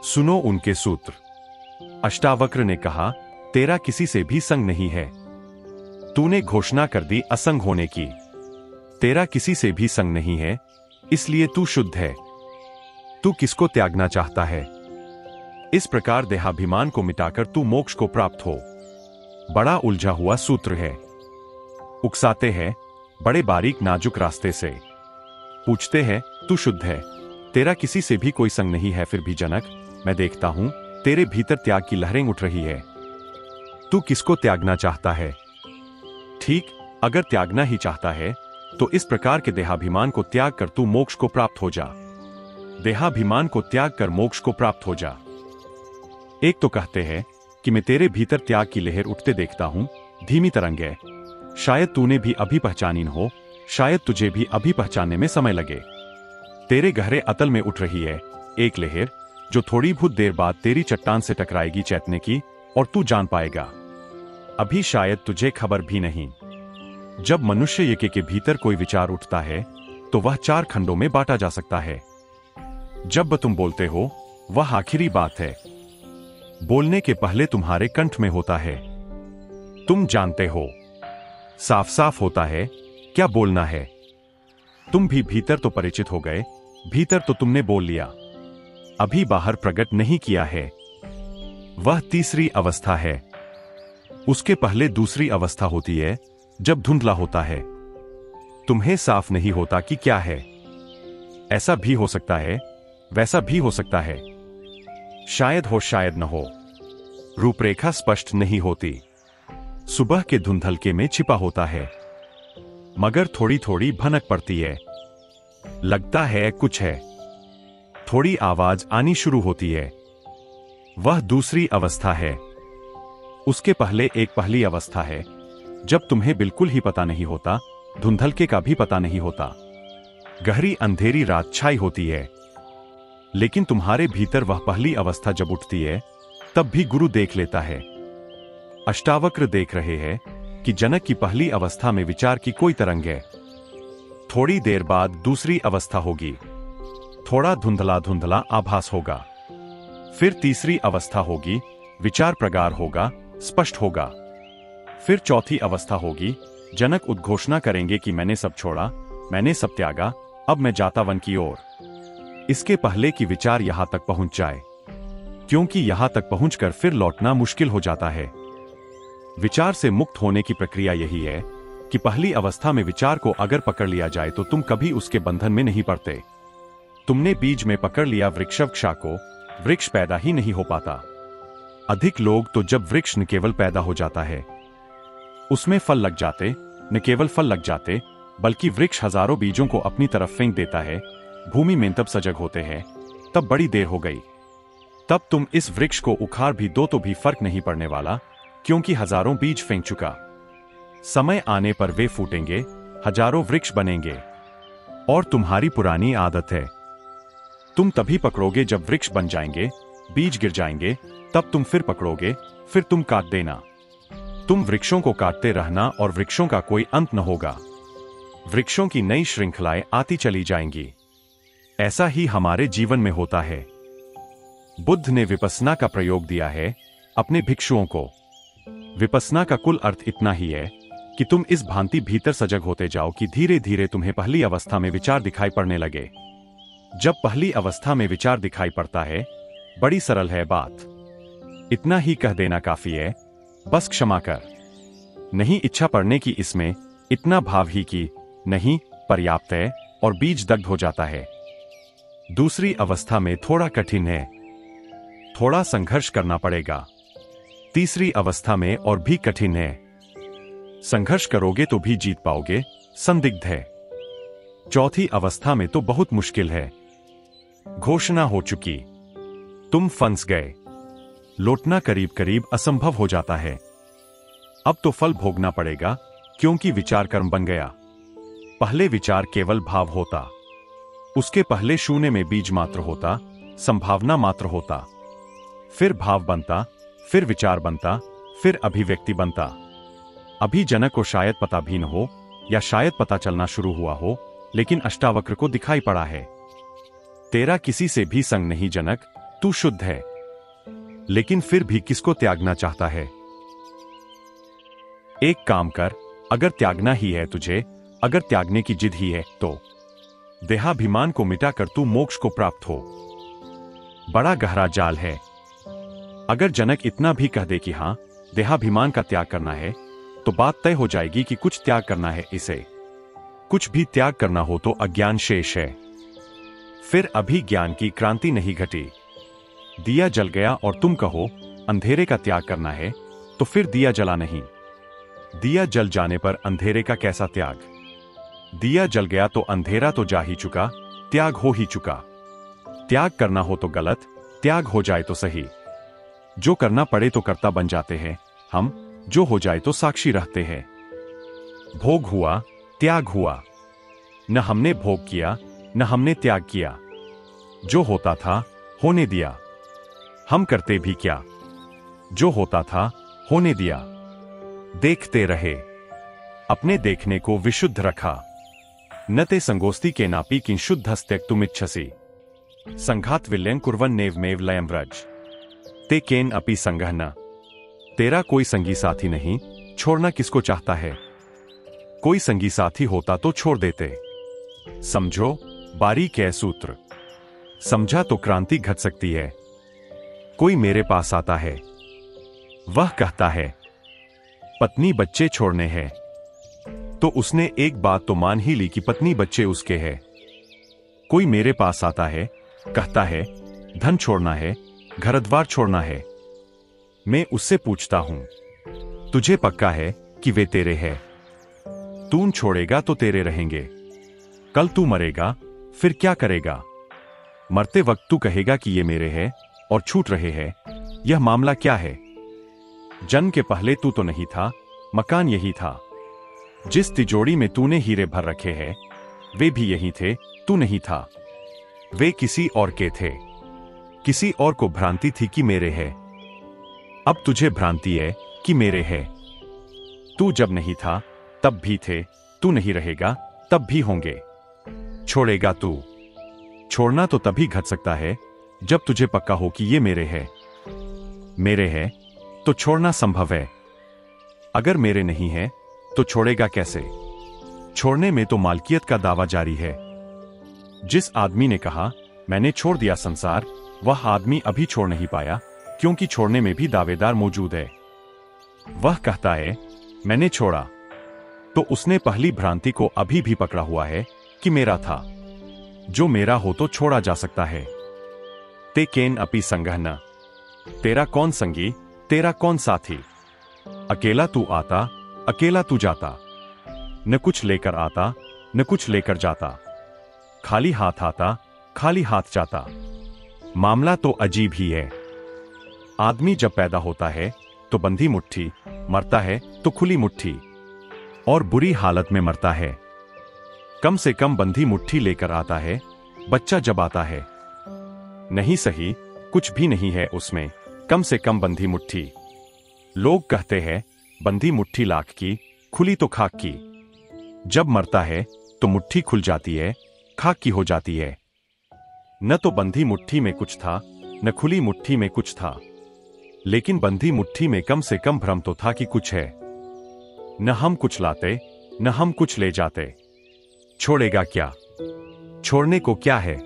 A: सुनो उनके सूत्र। अष्टावक्र ने कहा, तेरा किसी से भी संग नहीं है। तूने घोषणा कर दी असंग होने की। तेरा किसी से भी संग नहीं है, इसलिए तू शुद्ध है। तू किसको त्यागना चाहता है? इस प्रकार देहाभिमान को मिटाकर तू मोक्ष को प्राप्त हो। बड़ा उलझा हुआ सूत्र है। उकसाते हैं बड़े बारीक नाजुक रास्ते से। पूछते हैं, तू शुद्ध है, तेरा किसी से भी कोई संग नहीं है, फिर भी जनक मैं देखता हूं तेरे भीतर त्याग की लहरें उठ रही है। तू किसको त्यागना चाहता है? ठीक, अगर त्यागना ही चाहता है तो इस प्रकार के देहाभिमान को त्याग कर तू मोक्ष को प्राप्त हो जा। देहाभिमान को त्याग कर मोक्ष को प्राप्त हो जा। एक तो कहते हैं कि मैं तेरे भीतर त्याग की लहर उठते देखता हूं, धीमी तरंग है। शायद तूने भी अभी पहचानी न हो, शायद तुझे भी अभी पहचानने में समय लगे। तेरे गहरे अतल में उठ रही है एक लहर, जो थोड़ी बहुत देर बाद तेरी चट्टान से टकराएगी चैतन्य की, और तू जान पाएगा। अभी शायद तुझे खबर भी नहीं। जब मनुष्य यज्ञ के भीतर कोई विचार उठता है तो वह 4 खंडों में बांटा जा सकता है। जब तुम बोलते हो, वह आखिरी बात है। बोलने के पहले तुम्हारे कंठ में होता है। तुम जानते हो, साफ साफ होता है क्या बोलना है। तुम भी भीतर तो परिचित हो गए, भीतर तो तुमने बोल लिया, अभी बाहर प्रकट नहीं किया है। वह तीसरी अवस्था है। उसके पहले दूसरी अवस्था होती है, जब धुंधला होता है, तुम्हें साफ नहीं होता कि क्या है। ऐसा भी हो सकता है, वैसा भी हो सकता है, शायद हो शायद न हो। रूपरेखा स्पष्ट नहीं होती, सुबह के धुंधलके में छिपा होता है, मगर थोड़ी थोड़ी भनक पड़ती है, लगता है कुछ है। थोड़ी आवाज आनी शुरू होती है, वह दूसरी अवस्था है। उसके पहले एक पहली अवस्था है, जब तुम्हें बिल्कुल ही पता नहीं होता, धुंधलके का भी पता नहीं होता, गहरी अंधेरी रात छाई होती है। लेकिन तुम्हारे भीतर वह पहली अवस्था जब उठती है, तब भी गुरु देख लेता है। अष्टावक्र देख रहे हैं कि जनक की पहली अवस्था में विचार की कोई तरंग है। थोड़ी देर बाद दूसरी अवस्था होगी, थोड़ा धुंधला धुंधला आभास होगा। फिर तीसरी अवस्था होगी, विचार प्रगाढ़ होगा, स्पष्ट होगा। फिर चौथी अवस्था होगी, जनक उद्घोषणा करेंगे कि मैंने सब छोड़ा, मैंने सब त्यागा, अब मैं जाता वन की ओर। इसके पहले कि विचार यहां तक पहुंच जाए, क्योंकि यहां तक पहुंचकर फिर लौटना मुश्किल हो जाता है। विचार से मुक्त होने की प्रक्रिया यही है कि पहली अवस्था में विचार को अगर पकड़ लिया जाए तो तुम कभी उसके बंधन में नहीं पड़ते। तुमने बीज में पकड़ लिया वृक्षवक्षा को, वृक्ष पैदा ही नहीं हो पाता। अधिक लोग तो जब वृक्ष न केवल पैदा हो जाता है, उसमें फल लग जाते, न केवल फल लग जाते, बल्कि वृक्ष हजारों बीजों को अपनी तरफ फेंक देता है। भूमि में तब सजग होते हैं, तब बड़ी देर हो गई। तब तुम इस वृक्ष को उखाड़ भी दो तो भी फर्क नहीं पड़ने वाला, क्योंकि हजारों बीज फेंक चुका। समय आने पर वे फूटेंगे, हजारों वृक्ष बनेंगे। और तुम्हारी पुरानी आदत है, तुम तभी पकड़ोगे जब वृक्ष बन जाएंगे, बीज गिर जाएंगे, तब तुम फिर पकड़ोगे, फिर तुम काट देना। तुम वृक्षों को काटते रहना और वृक्षों का कोई अंत न होगा। वृक्षों की नई श्रृंखलाएं आती चली जाएंगी। ऐसा ही हमारे जीवन में होता है। बुद्ध ने विपस्सना का प्रयोग दिया है अपने भिक्षुओं को। विपस्सना का कुल अर्थ इतना ही है कि तुम इस भांति भीतर सजग होते जाओ कि धीरे धीरे तुम्हें पहली अवस्था में विचार दिखाई पड़ने लगे। जब पहली अवस्था में विचार दिखाई पड़ता है, बड़ी सरल है बात। इतना ही कह देना काफी है, बस क्षमा कर। नहीं इच्छा पड़ने की, इसमें इतना भाव ही कि नहीं पर्याप्त है, और बीज दग्ध हो जाता है। दूसरी अवस्था में थोड़ा कठिन है, थोड़ा संघर्ष करना पड़ेगा। तीसरी अवस्था में और भी कठिन है, संघर्ष करोगे तो भी जीत पाओगे, संदिग्ध है। चौथी अवस्था में तो बहुत मुश्किल है, घोषणा हो चुकी, तुम फंस गए, लौटना करीब करीब असंभव हो जाता है। अब तो फल भोगना पड़ेगा, क्योंकि विचार कर्म बन गया। पहले विचार केवल भाव होता, उसके पहले शून्य में बीज मात्र होता, संभावना मात्र होता। फिर भाव बनता, फिर विचार बनता, फिर अभिव्यक्ति बनता। अभी जनक को शायद पता भी न हो, या शायद पता चलना शुरू हुआ हो, लेकिन अष्टावक्र को दिखाई पड़ा है। तेरा किसी से भी संग नहीं जनक, तू शुद्ध है। लेकिन फिर भी किसको त्यागना चाहता है? एक काम कर, अगर त्यागना ही है तुझे, अगर त्यागने की जिद ही है, तो देहाभिमान को मिटाकर तू मोक्ष को प्राप्त हो। बड़ा गहरा जाल है। अगर जनक इतना भी कह दे कि हां, देहाभिमान का त्याग करना है, तो बात तय हो जाएगी कि कुछ त्याग करना है इसे। कुछ भी त्याग करना हो तो अज्ञान शेष है। फिर अभी ज्ञान की क्रांति नहीं घटी। दिया जल गया और तुम कहो अंधेरे का त्याग करना है, तो फिर दिया जला नहीं। दिया जल जाने पर अंधेरे का कैसा त्याग? दिया जल गया तो अंधेरा तो जा ही चुका, त्याग हो ही चुका। त्याग करना हो तो गलत, त्याग हो जाए तो सही। जो करना पड़े तो कर्ता बन जाते हैं हम, जो हो जाए तो साक्षी रहते हैं। भोग हुआ, त्याग हुआ। न हमने भोग किया, न हमने त्याग किया। जो होता था होने दिया। हम करते भी क्या? जो होता था होने दिया। देखते रहे, अपने देखने को विशुद्ध रखा। न ते संगोस्ति के नापी किंशुद्ध हस्त्यक्तुमिच्छसि संघात विलयं कुर्वन् नेवमेव लयं व्रज ते केन अपि संगः न। तेरा कोई संगी साथी नहीं, छोड़ना किसको चाहता है? कोई संगी साथी होता तो छोड़ देते। समझो, बारीक है सूत्र। समझा तो क्रांति घट सकती है। कोई मेरे पास आता है, वह कहता है पत्नी बच्चे छोड़ने हैं, तो उसने एक बात तो मान ही ली कि पत्नी बच्चे उसके हैं। कोई मेरे पास आता है, कहता है धन छोड़ना है, घर द्वार छोड़ना है। मैं उससे पूछता हूं, तुझे पक्का है कि वे तेरे हैं? तू छोड़ेगा तो तेरे रहेंगे। कल तू मरेगा, फिर क्या करेगा? मरते वक्त तू कहेगा कि ये मेरे हैं और छूट रहे हैं। यह मामला क्या है? जन्म के पहले तू तो नहीं था, मकान यही था। जिस तिजोरी में तूने हीरे भर रखे हैं, वे भी यही थे, तू नहीं था। वे किसी और के थे। किसी और को भ्रांति थी कि मेरे हैं। अब तुझे भ्रांति है कि मेरे हैं। तू जब नहीं था तब भी थे, तू नहीं रहेगा तब भी होंगे। छोड़ेगा तू? छोड़ना तो तभी घट सकता है जब तुझे पक्का हो कि ये मेरे हैं। मेरे हैं तो छोड़ना संभव है। अगर मेरे नहीं है तो छोड़ेगा कैसे? छोड़ने में तो मालकियत का दावा जारी है। जिस आदमी ने कहा मैंने छोड़ दिया संसार, वह आदमी अभी छोड़ नहीं पाया, क्योंकि छोड़ने में भी दावेदार मौजूद है। वह कहता है मैंने छोड़ा, तो उसने पहली भ्रांति को अभी भी पकड़ा हुआ है कि मेरा था। जो मेरा हो तो छोड़ा जा सकता है। ते केन अपि संगः न। तेरा कौन संगी, तेरा कौन साथी? अकेला तू आता, अकेला तू जाता। न कुछ लेकर आता, न कुछ लेकर जाता। खाली हाथ आता, खाली हाथ जाता। मामला तो अजीब ही है। आदमी जब पैदा होता है तो बंधी मुट्ठी, मरता है तो खुली मुट्ठी, और बुरी हालत में मरता है। कम से कम बंधी मुट्ठी लेकर आता है बच्चा जब आता है। नहीं सही, कुछ भी नहीं है उसमें, कम से कम बंधी मुट्ठी। लोग कहते हैं बंधी मुट्ठी लाख की, खुली तो खाक की। जब मरता है तो मुट्ठी खुल जाती है, खाक की हो जाती है। न तो बंधी मुट्ठी में कुछ था, न खुली मुट्ठी में कुछ था, लेकिन बंधी मुट्ठी में कम से कम भ्रम तो था कि कुछ है। न हम कुछ लाते, न हम कुछ ले जाते। छोड़ेगा क्या? छोड़ने को क्या है?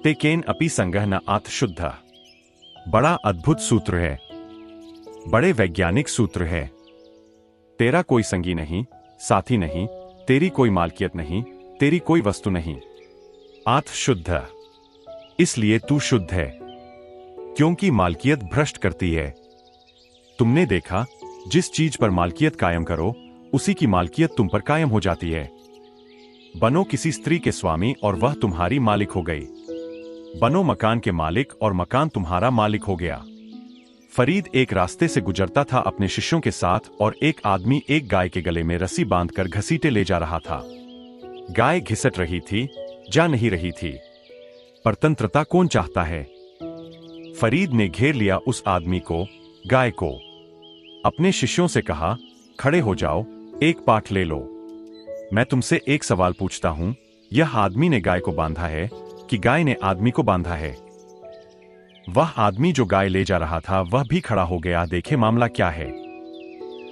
A: तेकेन अपि संगह न आत शुद्ध। बड़ा अद्भुत सूत्र है, बड़े वैज्ञानिक सूत्र है। तेरा कोई संगी नहीं, साथी नहीं, तेरी कोई मालकियत नहीं, तेरी कोई वस्तु नहीं। आत शुद्ध, इसलिए तू शुद्ध है, क्योंकि मालकियत भ्रष्ट करती है। तुमने देखा, जिस चीज पर मालकियत कायम करो, उसी की मालकियत तुम पर कायम हो जाती है। बनो किसी स्त्री के स्वामी और वह तुम्हारी मालिक हो गई। बनो मकान के मालिक और मकान तुम्हारा मालिक हो गया। फरीद एक रास्ते से गुजरता था अपने शिष्यों के साथ और एक आदमी एक गाय के गले में रस्सी बांधकर घसीटे ले जा रहा था। गाय घिसट रही थी, जा नहीं रही थी। परतंत्रता कौन चाहता है? फरीद ने घेर लिया उस आदमी को, गाय को। अपने शिष्यों से कहा, खड़े हो जाओ, एक पाठ ले लो। मैं तुमसे एक सवाल पूछता हूं, यह आदमी ने गाय को बांधा है कि गाय ने आदमी को बांधा है? वह आदमी जो गाय ले जा रहा था वह भी खड़ा हो गया। देखे मामला क्या है?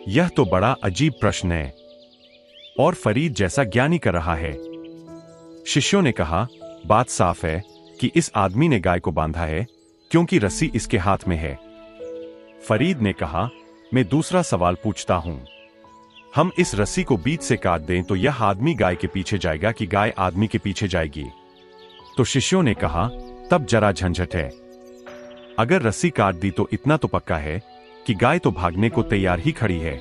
A: यह तो बड़ा अजीब प्रश्न है, और फरीद जैसा ज्ञानी कर रहा है। शिष्यों ने कहा, बात साफ है कि इस आदमी ने गाय को बांधा है, क्योंकि रस्सी इसके हाथ में है। फरीद ने कहा, मैं दूसरा सवाल पूछता हूं, हम इस रस्सी को बीच से काट दें तो यह आदमी गाय के पीछे जाएगा कि गाय आदमी के पीछे जाएगी? तो शिष्यों ने कहा, तब जरा झंझट है। अगर रस्सी काट दी तो इतना तो पक्का है कि गाय तो भागने को तैयार ही खड़ी है।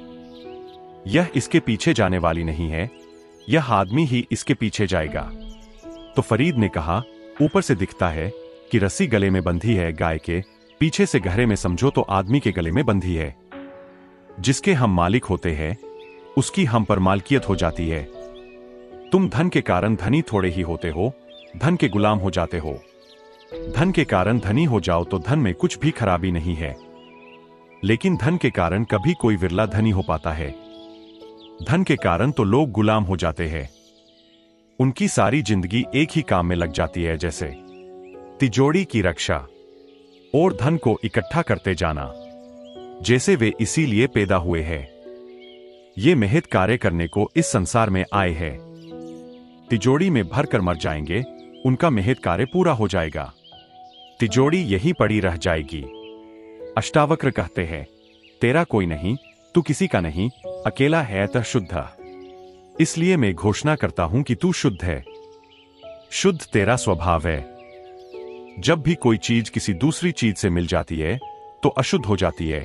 A: यह इसके पीछे जाने वाली नहीं है, यह आदमी ही इसके पीछे जाएगा। तो फरीद ने कहा, ऊपर से दिखता है कि रस्सी गले में बंधी है गाय के, पीछे से गहरे में समझो तो आदमी के गले में बंधी है। जिसके हम मालिक होते हैं, उसकी हम पर मालकियत हो जाती है। तुम धन के कारण धनी थोड़े ही होते हो, धन के गुलाम हो जाते हो। धन के कारण धनी हो जाओ तो धन में कुछ भी खराबी नहीं है, लेकिन धन के कारण कभी कोई विरला धनी हो पाता है। धन के कारण तो लोग गुलाम हो जाते हैं। उनकी सारी जिंदगी एक ही काम में लग जाती है, जैसे तिजोरी की रक्षा और धन को इकट्ठा करते जाना, जैसे वे इसीलिए पैदा हुए हैं। ये महज कार्य करने को इस संसार में आए हैं। तिजोरी में भरकर मर जाएंगे, उनका महज कार्य पूरा हो जाएगा, तिजोरी यहीं पड़ी रह जाएगी। अष्टावक्र कहते हैं, तेरा कोई नहीं, तू किसी का नहीं, अकेला है अतः शुद्ध। इसलिए मैं घोषणा करता हूं कि तू शुद्ध है। शुद्ध तेरा स्वभाव है। जब भी कोई चीज किसी दूसरी चीज से मिल जाती है तो अशुद्ध हो जाती है।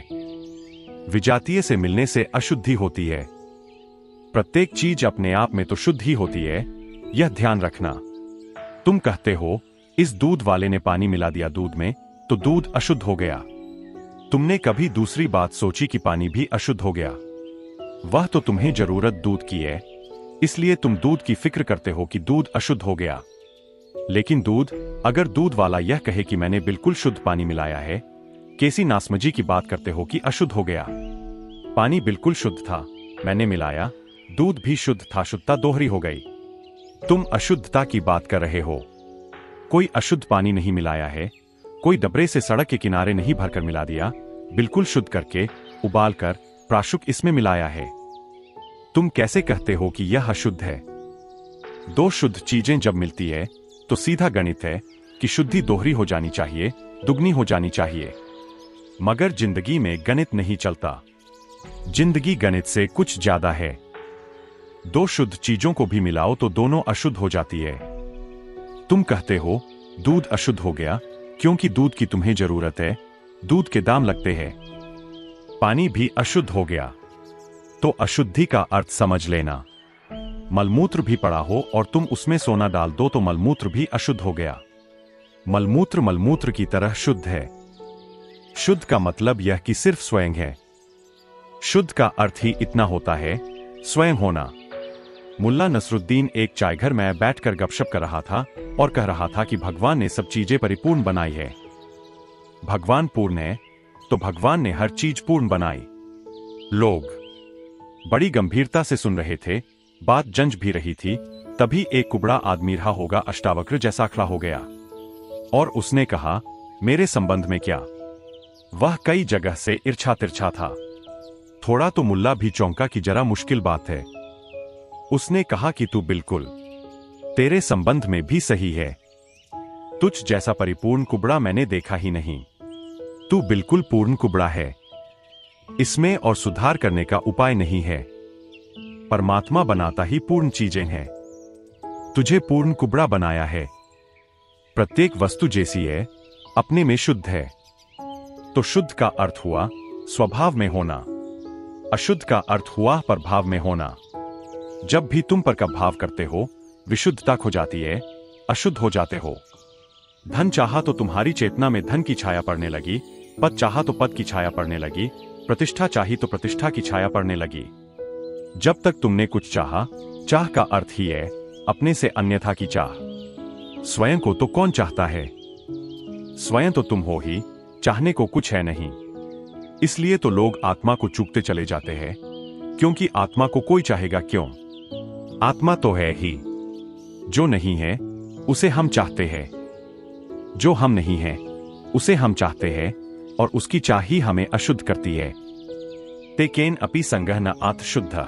A: विजातीय से मिलने से अशुद्धि होती है। प्रत्येक चीज अपने आप में तो शुद्ध ही होती है, यह ध्यान रखना। तुम कहते हो, इस दूध वाले ने पानी मिला दिया दूध में तो दूध अशुद्ध हो गया। तुमने कभी दूसरी बात सोची कि पानी भी अशुद्ध हो गया? वह तो तुम्हें जरूरत दूध की है, इसलिए तुम दूध की फिक्र करते हो कि दूध अशुद्ध हो गया। लेकिन दूध, अगर दूध वाला यह कहे कि मैंने बिल्कुल शुद्ध पानी मिलाया है, कैसी नासमझी की बात करते हो कि अशुद्ध हो गया? पानी बिल्कुल शुद्ध था, मैंने मिलाया, दूध भी शुद्ध था, शुद्धता दोहरी हो गई। तुम अशुद्धता की बात कर रहे हो। कोई अशुद्ध पानी नहीं मिलाया है, कोई डबरे से सड़क के किनारे नहीं भरकर मिला दिया, बिल्कुल शुद्ध करके उबालकर प्राशुक इसमें मिलाया है। तुम कैसे कहते हो कि यह अशुद्ध है? दो शुद्ध चीजें जब मिलती है तो सीधा गणित है कि शुद्धि दोहरी हो जानी चाहिए, दुगनी हो जानी चाहिए। मगर जिंदगी में गणित नहीं चलता। जिंदगी गणित से कुछ ज्यादा है। दो शुद्ध चीजों को भी मिलाओ तो दोनों अशुद्ध हो जाती है। तुम कहते हो दूध अशुद्ध हो गया क्योंकि दूध की तुम्हें जरूरत है, दूध के दाम लगते हैं। पानी भी अशुद्ध हो गया तो अशुद्धि का अर्थ समझ लेना। मलमूत्र भी पड़ा हो और तुम उसमें सोना डाल दो तो मलमूत्र भी अशुद्ध हो गया। मलमूत्र मलमूत्र की तरह शुद्ध है। शुद्ध का मतलब यह कि सिर्फ स्वयं है। शुद्ध का अर्थ ही इतना होता है, स्वयं होना। मुल्ला नसरुद्दीन एक चायघर में बैठकर गपशप कर रहा था और कह रहा था कि भगवान ने सब चीजें परिपूर्ण बनाई है। भगवान पूर्ण है तो भगवान ने हर चीज पूर्ण बनाई। लोग बड़ी गंभीरता से सुन रहे थे, बात जंज भी रही थी। तभी एक कुबड़ा आदमी रहा होगा अष्टावक्र जैसा खड़ा हो गया और उसने कहा, मेरे संबंध में क्या? वह कई जगह से इर्छा तिरछा था। थोड़ा तो मुल्ला भी चौंका कि जरा मुश्किल बात है। उसने कहा कि तू बिल्कुल तेरे संबंध में भी सही है। तुझ जैसा परिपूर्ण कुबड़ा मैंने देखा ही नहीं। तू बिल्कुल पूर्ण कुबड़ा है। इसमें और सुधार करने का उपाय नहीं है। परमात्मा बनाता ही पूर्ण चीजें हैं। तुझे पूर्ण कुबड़ा बनाया है। प्रत्येक वस्तु जैसी है, अपने में शुद्ध है। तो शुद्ध का अर्थ हुआ स्वभाव में होना, अशुद्ध का अर्थ हुआ प्रभाव में होना। जब भी तुम पर का भाव करते हो, विशुद्धता खो जाती है, अशुद्ध हो जाते हो। धन चाहा तो तुम्हारी चेतना में धन की छाया पड़ने लगी, पद चाहा तो पद की छाया पड़ने लगी, प्रतिष्ठा चाही तो प्रतिष्ठा की छाया पड़ने लगी। जब तक तुमने कुछ चाहा, चाह का अर्थ ही है अपने से अन्यथा की चाह। स्वयं को तो कौन चाहता है? स्वयं तो तुम हो ही, चाहने को कुछ है नहीं। इसलिए तो लोग आत्मा को चूकते चले जाते हैं, क्योंकि आत्मा को कोई चाहेगा क्यों? आत्मा तो है ही। जो नहीं है उसे हम चाहते हैं, जो हम नहीं है उसे हम चाहते हैं, और उसकी चाह ही हमें अशुद्ध करती है। ते केन अपि संगह न आत शुद्ध।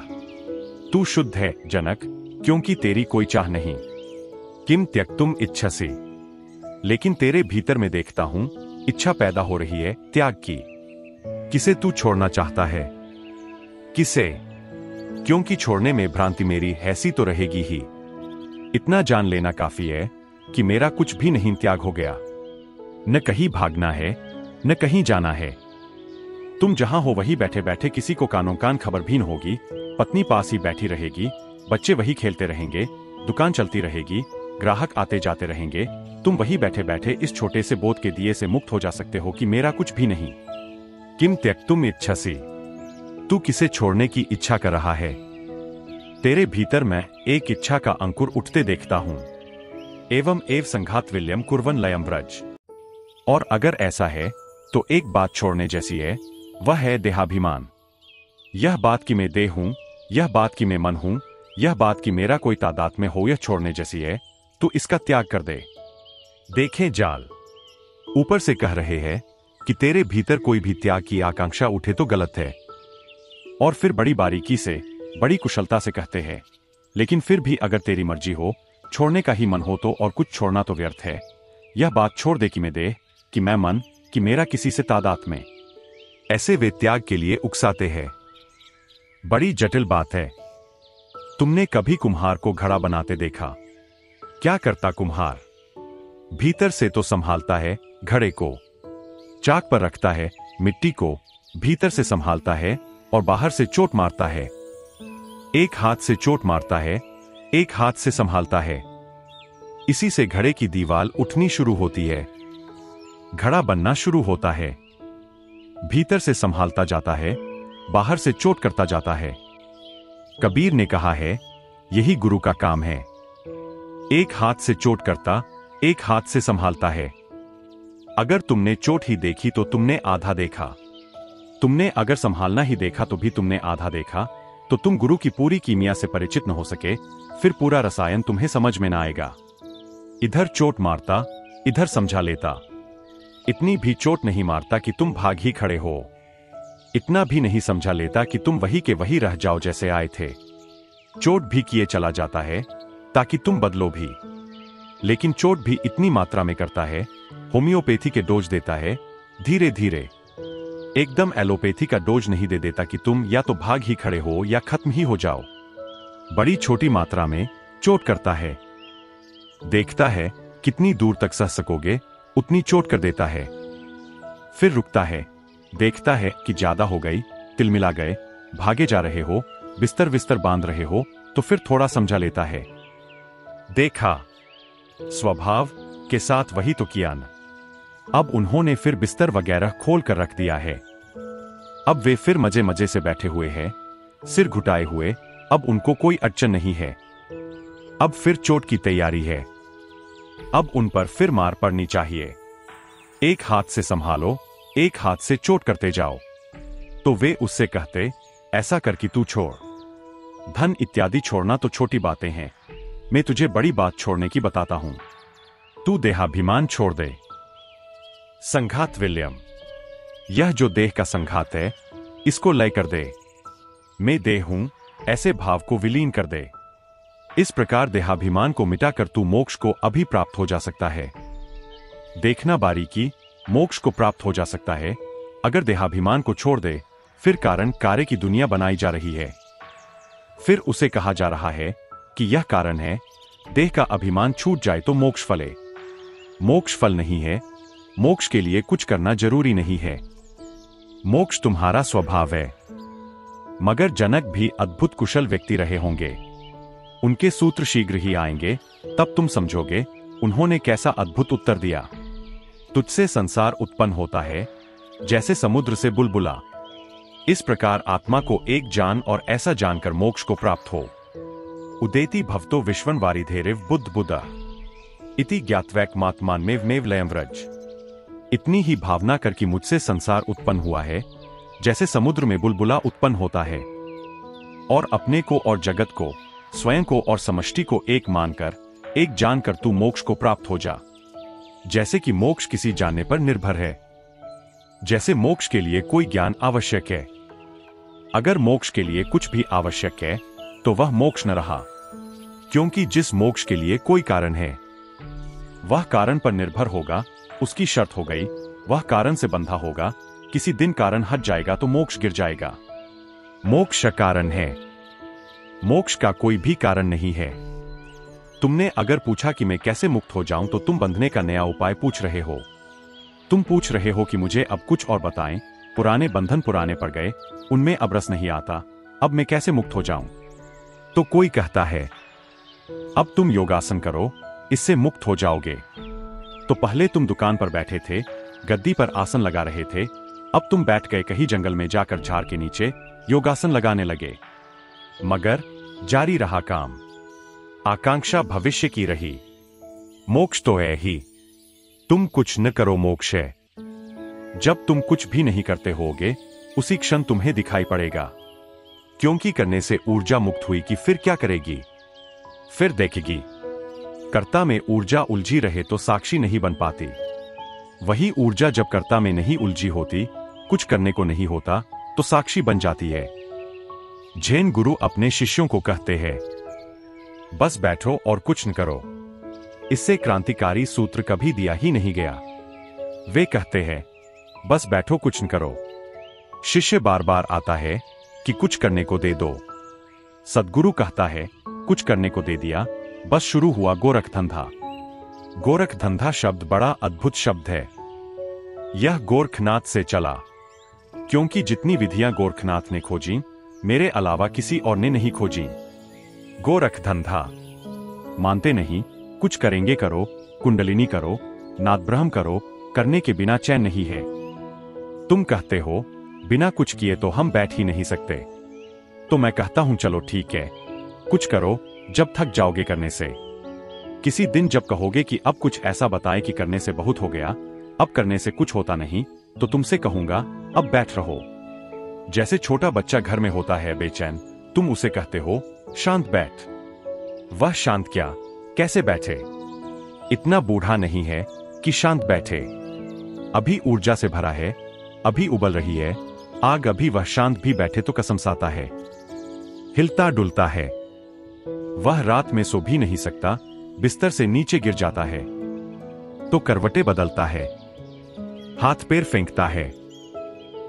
A: तू शुद्ध है जनक, क्योंकि तेरी कोई चाह नहीं। किम त्यक्तुम इच्छसि। लेकिन तेरे भीतर में देखता हूं इच्छा पैदा हो रही है त्याग की। किसे तू छोड़ना चाहता है? किसे? क्योंकि छोड़ने में भ्रांति मेरी हैसी तो रहेगी ही। इतना जान लेना काफी है कि मेरा कुछ भी नहीं त्याग हो गया। न कहीं भागना है, न कहीं जाना है। तुम जहां हो वहीं बैठे बैठे किसी को कानों कान खबर भी न होगी। पत्नी पास ही बैठी रहेगी, बच्चे वही खेलते रहेंगे, दुकान चलती रहेगी, ग्राहक आते जाते रहेंगे। तुम वही बैठे बैठे इस छोटे से बोध के दिए से मुक्त हो जा सकते हो कि मेरा कुछ भी नहीं। किम त्यक्तुम इच्छसि। तू किसे छोड़ने की इच्छा कर रहा है? तेरे भीतर मैं एक इच्छा का अंकुर उठते देखता हूं। एवं एव संघात विल्यम कुर्वन लयम व्रज। और अगर ऐसा है तो एक बात छोड़ने जैसी है, वह है देहाभिमान। यह बात कि मैं देह हूं, यह बात कि मैं मन हूं, यह बात कि मेरा कोई तादाद में हो, यह छोड़ने जैसी है। तू इसका त्याग कर दे। देखें जाल ऊपर से कह रहे हैं कि तेरे भीतर कोई भी त्याग की आकांक्षा उठे तो गलत है, और फिर बड़ी बारीकी से, बड़ी कुशलता से कहते हैं, लेकिन फिर भी अगर तेरी मर्जी हो, छोड़ने का ही मन हो तो, और कुछ छोड़ना तो व्यर्थ है। यह बात छोड़ दे कि मैं देह, कि मैं मन, कि मेरा किसी से तादाद में। ऐसे वे त्याग के लिए उकसाते हैं। बड़ी जटिल बात है। तुमने कभी कुम्हार को घड़ा बनाते देखा? क्या करता कुम्हार? भीतर से तो संभालता है घड़े को, चाक पर रखता है मिट्टी को, भीतर से संभालता है और बाहर से चोट मारता है। एक हाथ से चोट मारता है, एक हाथ से संभालता है। इसी से घड़े की दीवार उठनी शुरू होती है, घड़ा बनना शुरू होता है। भीतर से संभालता जाता है, बाहर से चोट करता जाता है। कबीर ने कहा है, यही गुरु का काम है। एक हाथ से चोट करता, एक हाथ से संभालता है। अगर तुमने चोट ही देखी तो तुमने आधा देखा। तुमने अगर संभालना ही देखा तो भी तुमने आधा देखा। तो तुम गुरु की पूरी कीमिया से परिचित न हो सके, फिर पूरा रसायन तुम्हें समझ में ना आएगा। इधर चोट मारता, इधर समझा लेता। इतनी भी चोट नहीं मारता कि तुम भाग ही खड़े हो, इतना भी नहीं समझा लेता कि तुम वही के वही रह जाओ जैसे आए थे। चोट भी किए चला जाता है ताकि तुम बदलो भी, लेकिन चोट भी इतनी मात्रा में करता है, होम्योपैथी के डोज देता है धीरे धीरे। एकदम एलोपैथी का डोज नहीं दे देता कि तुम या तो भाग ही खड़े हो या खत्म ही हो जाओ। बड़ी छोटी मात्रा में चोट करता है, देखता है कितनी दूर तक सह सकोगे, उतनी चोट कर देता है। फिर रुकता है, देखता है कि ज्यादा हो गई, तिलमिला गए, भागे जा रहे हो, बिस्तर विस्तर बांध रहे हो, तो फिर थोड़ा समझा लेता है। देखा, स्वभाव के साथ वही तो किया न। अब उन्होंने फिर बिस्तर वगैरह खोल कर रख दिया है। अब वे फिर मजे मजे से बैठे हुए हैं, सिर घुटाए हुए। अब उनको कोई अड़चन नहीं है। अब फिर चोट की तैयारी है। अब उन पर फिर मार पड़नी चाहिए। एक हाथ से संभालो, एक हाथ से चोट करते जाओ। तो वे उससे कहते, ऐसा कर कि तू छोड़। धन इत्यादि छोड़ना तो छोटी बातें हैं, मैं तुझे बड़ी बात छोड़ने की बताता हूं। तू देहाभिमान छोड़ दे। संघात विलियम, यह जो देह का संघात है, इसको लय कर दे। मैं देह हूं, ऐसे भाव को विलीन कर दे। इस प्रकार देहाभिमान को मिटाकर तू मोक्ष को अभी प्राप्त हो जा सकता है। देखना बारीकी, मोक्ष को प्राप्त हो जा सकता है अगर देहाभिमान को छोड़ दे। फिर कारण कार्य की दुनिया बनाई जा रही है, फिर उसे कहा जा रहा है कि यह कारण है। देह का अभिमान छूट जाए तो मोक्ष फले। मोक्ष फल नहीं है, मोक्ष के लिए कुछ करना जरूरी नहीं है। मोक्ष तुम्हारा स्वभाव है। मगर जनक भी अद्भुत कुशल व्यक्ति रहे होंगे, उनके सूत्र शीघ्र ही आएंगे, तब तुम समझोगे उन्होंने कैसा अद्भुत उत्तर दिया। तुझसे संसार उत्पन्न होता है, जैसे समुद्र से बुलबुला। इस प्रकार आत्मा को एक जान और ऐसा जानकर मोक्ष को प्राप्त हो। उदेति भवतो विश्वं वारिधेरिव बुद्ध बुद्ध इति ज्ञात्वैकमात्मान्मेव मेव लयं व्रज। इतनी ही भावना कर कि मुझसे संसार उत्पन्न हुआ है, जैसे समुद्र में बुलबुला उत्पन्न होता है। और अपने को और जगत को, स्वयं को और समष्टि को एक मानकर, एक जानकर तू मोक्ष को प्राप्त हो जा। जैसे कि मोक्ष किसी जानने पर निर्भर है, जैसे मोक्ष के लिए कोई ज्ञान आवश्यक है। अगर मोक्ष के लिए कुछ भी आवश्यक है तो वह मोक्ष न रहा, क्योंकि जिस मोक्ष के लिए कोई कारण है वह कारण पर निर्भर होगा, उसकी शर्त हो गई, वह कारण से बंधा होगा। किसी दिन कारण हट जाएगा तो मोक्ष गिर जाएगा। मोक्ष कारण है, मोक्ष का कोई भी कारण नहीं है। तुमने अगर पूछा कि मैं कैसे मुक्त हो जाऊं तो तुम बंधने का नया उपाय पूछ रहे हो। तुम पूछ रहे हो कि मुझे अब कुछ और बताएं, पुराने बंधन पुराने पड़ गए, उनमें अब रस नहीं आता, अब मैं कैसे मुक्त हो जाऊं। तो कोई कहता है अब तुम योगासन करो, इससे मुक्त हो जाओगे। तो पहले तुम दुकान पर बैठे थे, गद्दी पर आसन लगा रहे थे, अब तुम बैठ गए कहीं जंगल में जाकर झाड़ के नीचे योगासन लगाने लगे। मगर जारी रहा काम, आकांक्षा भविष्य की रही। मोक्ष तो है ही, तुम कुछ न करो मोक्ष है। जब तुम कुछ भी नहीं करते होगे, उसी क्षण तुम्हें दिखाई पड़ेगा, क्योंकि करने से ऊर्जा मुक्त हुई कि फिर क्या करेगी, फिर देखेगी। कर्ता में ऊर्जा उलझी रहे तो साक्षी नहीं बन पाती। वही ऊर्जा जब कर्ता में नहीं उलझी होती, कुछ करने को नहीं होता, तो साक्षी बन जाती है। जैन गुरु अपने शिष्यों को कहते हैं, बस बैठो और कुछ न करो। इससे क्रांतिकारी सूत्र कभी दिया ही नहीं गया। वे कहते हैं, बस बैठो कुछ न करो। शिष्य बार बार आता है कि कुछ करने को दे दो। सद्गुरु कहता है, कुछ करने को दे दिया, बस शुरू हुआ गोरख धंधा। गोरख धंधा शब्द बड़ा अद्भुत शब्द है। यह गोरखनाथ से चला, क्योंकि जितनी विधियां गोरखनाथ ने खोजी, मेरे अलावा किसी और ने नहीं खोजी। गोरख धंधा मानते नहीं, कुछ करेंगे करो, कुंडलिनी करो, नादब्रह्म करो, करने के बिना चैन नहीं है। तुम कहते हो बिना कुछ किए तो हम बैठ ही नहीं सकते। तो मैं कहता हूं चलो ठीक है, कुछ करो, जब थक जाओगे करने से। किसी दिन जब कहोगे कि अब कुछ ऐसा बताए कि करने से बहुत हो गया, अब करने से कुछ होता नहीं, तो तुमसे कहूंगा अब बैठ रहो। जैसे छोटा बच्चा घर में होता है बेचैन, तुम उसे कहते हो शांत बैठ। वह शांत क्या, कैसे बैठे? इतना बूढ़ा नहीं है कि शांत बैठे। अभी ऊर्जा से भरा है, अभी उबल रही है आग, अभी वह शांत भी बैठे तो कसमसाता है, हिलता डुलता है। वह रात में सो भी नहीं सकता, बिस्तर से नीचे गिर जाता है तो करवटें बदलता है, हाथ पैर फेंकता है।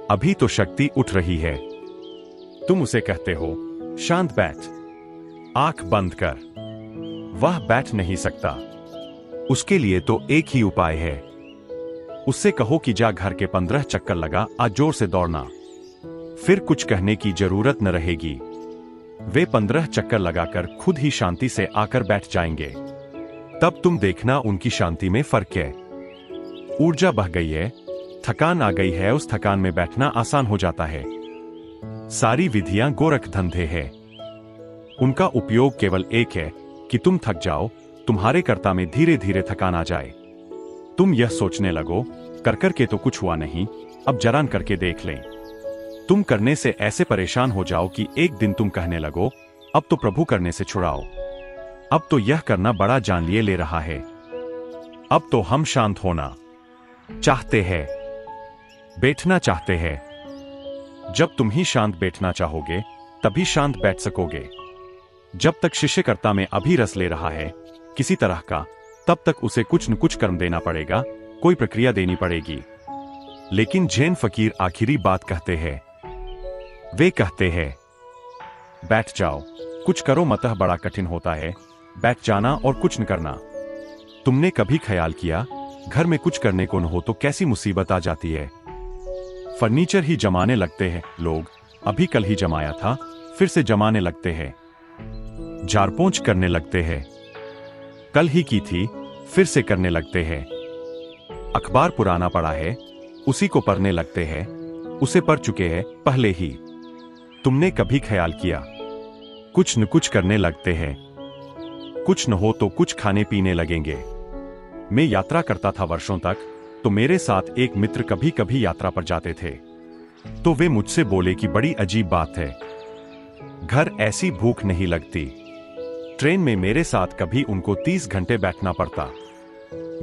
A: अभी तो शक्ति उठ रही है, तुम उसे कहते हो शांत बैठ, आंख बंद कर। वह बैठ नहीं सकता। उसके लिए तो एक ही उपाय है, उससे कहो कि जा घर के 15 चक्कर लगा, आज जोर से दौड़ना, फिर कुछ कहने की जरूरत न रहेगी। वे 15 चक्कर लगाकर खुद ही शांति से आकर बैठ जाएंगे। तब तुम देखना उनकी शांति में फर्क है। ऊर्जा बह गई है, थकान आ गई है, उस थकान में बैठना आसान हो जाता है। सारी विधियां गोरख धंधे हैं। उनका उपयोग केवल एक है कि तुम थक जाओ, तुम्हारे कर्ता में धीरे धीरे थकान आ जाए। तुम यह सोचने लगो कर करके तो कुछ हुआ नहीं, अब जरान करके देख लें। तुम करने से ऐसे परेशान हो जाओ कि एक दिन तुम कहने लगो, अब तो प्रभु करने से छुड़ाओ, अब तो यह करना बड़ा जानलिए ले रहा है, अब तो हम शांत होना चाहते हैं, बैठना चाहते हैं। जब तुम ही शांत बैठना चाहोगे तभी शांत बैठ सकोगे। जब तक शिष्यकर्ता में अभी रस ले रहा है किसी तरह का, तब तक उसे कुछ न कुछ कर्म देना पड़ेगा, कोई प्रक्रिया देनी पड़ेगी। लेकिन जैन फकीर आखिरी बात कहते हैं। वे कहते हैं, बैठ जाओ, कुछ करो मत। बड़ा कठिन होता है बैठ जाना और कुछ न करना। तुमने कभी ख्याल किया, घर में कुछ करने को न हो तो कैसी मुसीबत आ जाती है। फर्नीचर ही जमाने लगते हैं लोग, अभी कल ही जमाया था, फिर से जमाने लगते हैं। झाड़पोंछ करने लगते हैं, कल ही की थी, फिर से करने लगते हैं। अखबार पुराना पड़ा है, उसी को पढ़ने लगते हैं, उसे पढ़ चुके हैं पहले ही। तुमने कभी ख्याल किया, कुछ न कुछ करने लगते हैं, कुछ न हो तो कुछ खाने पीने लगेंगे। मैं यात्रा करता था वर्षों तक, तो मेरे साथ एक मित्र कभी कभी यात्रा पर जाते थे, तो वे मुझसे बोले कि बड़ी अजीब बात है, घर ऐसी भूख नहीं लगती। ट्रेन में मेरे साथ कभी उनको 30 घंटे बैठना पड़ता,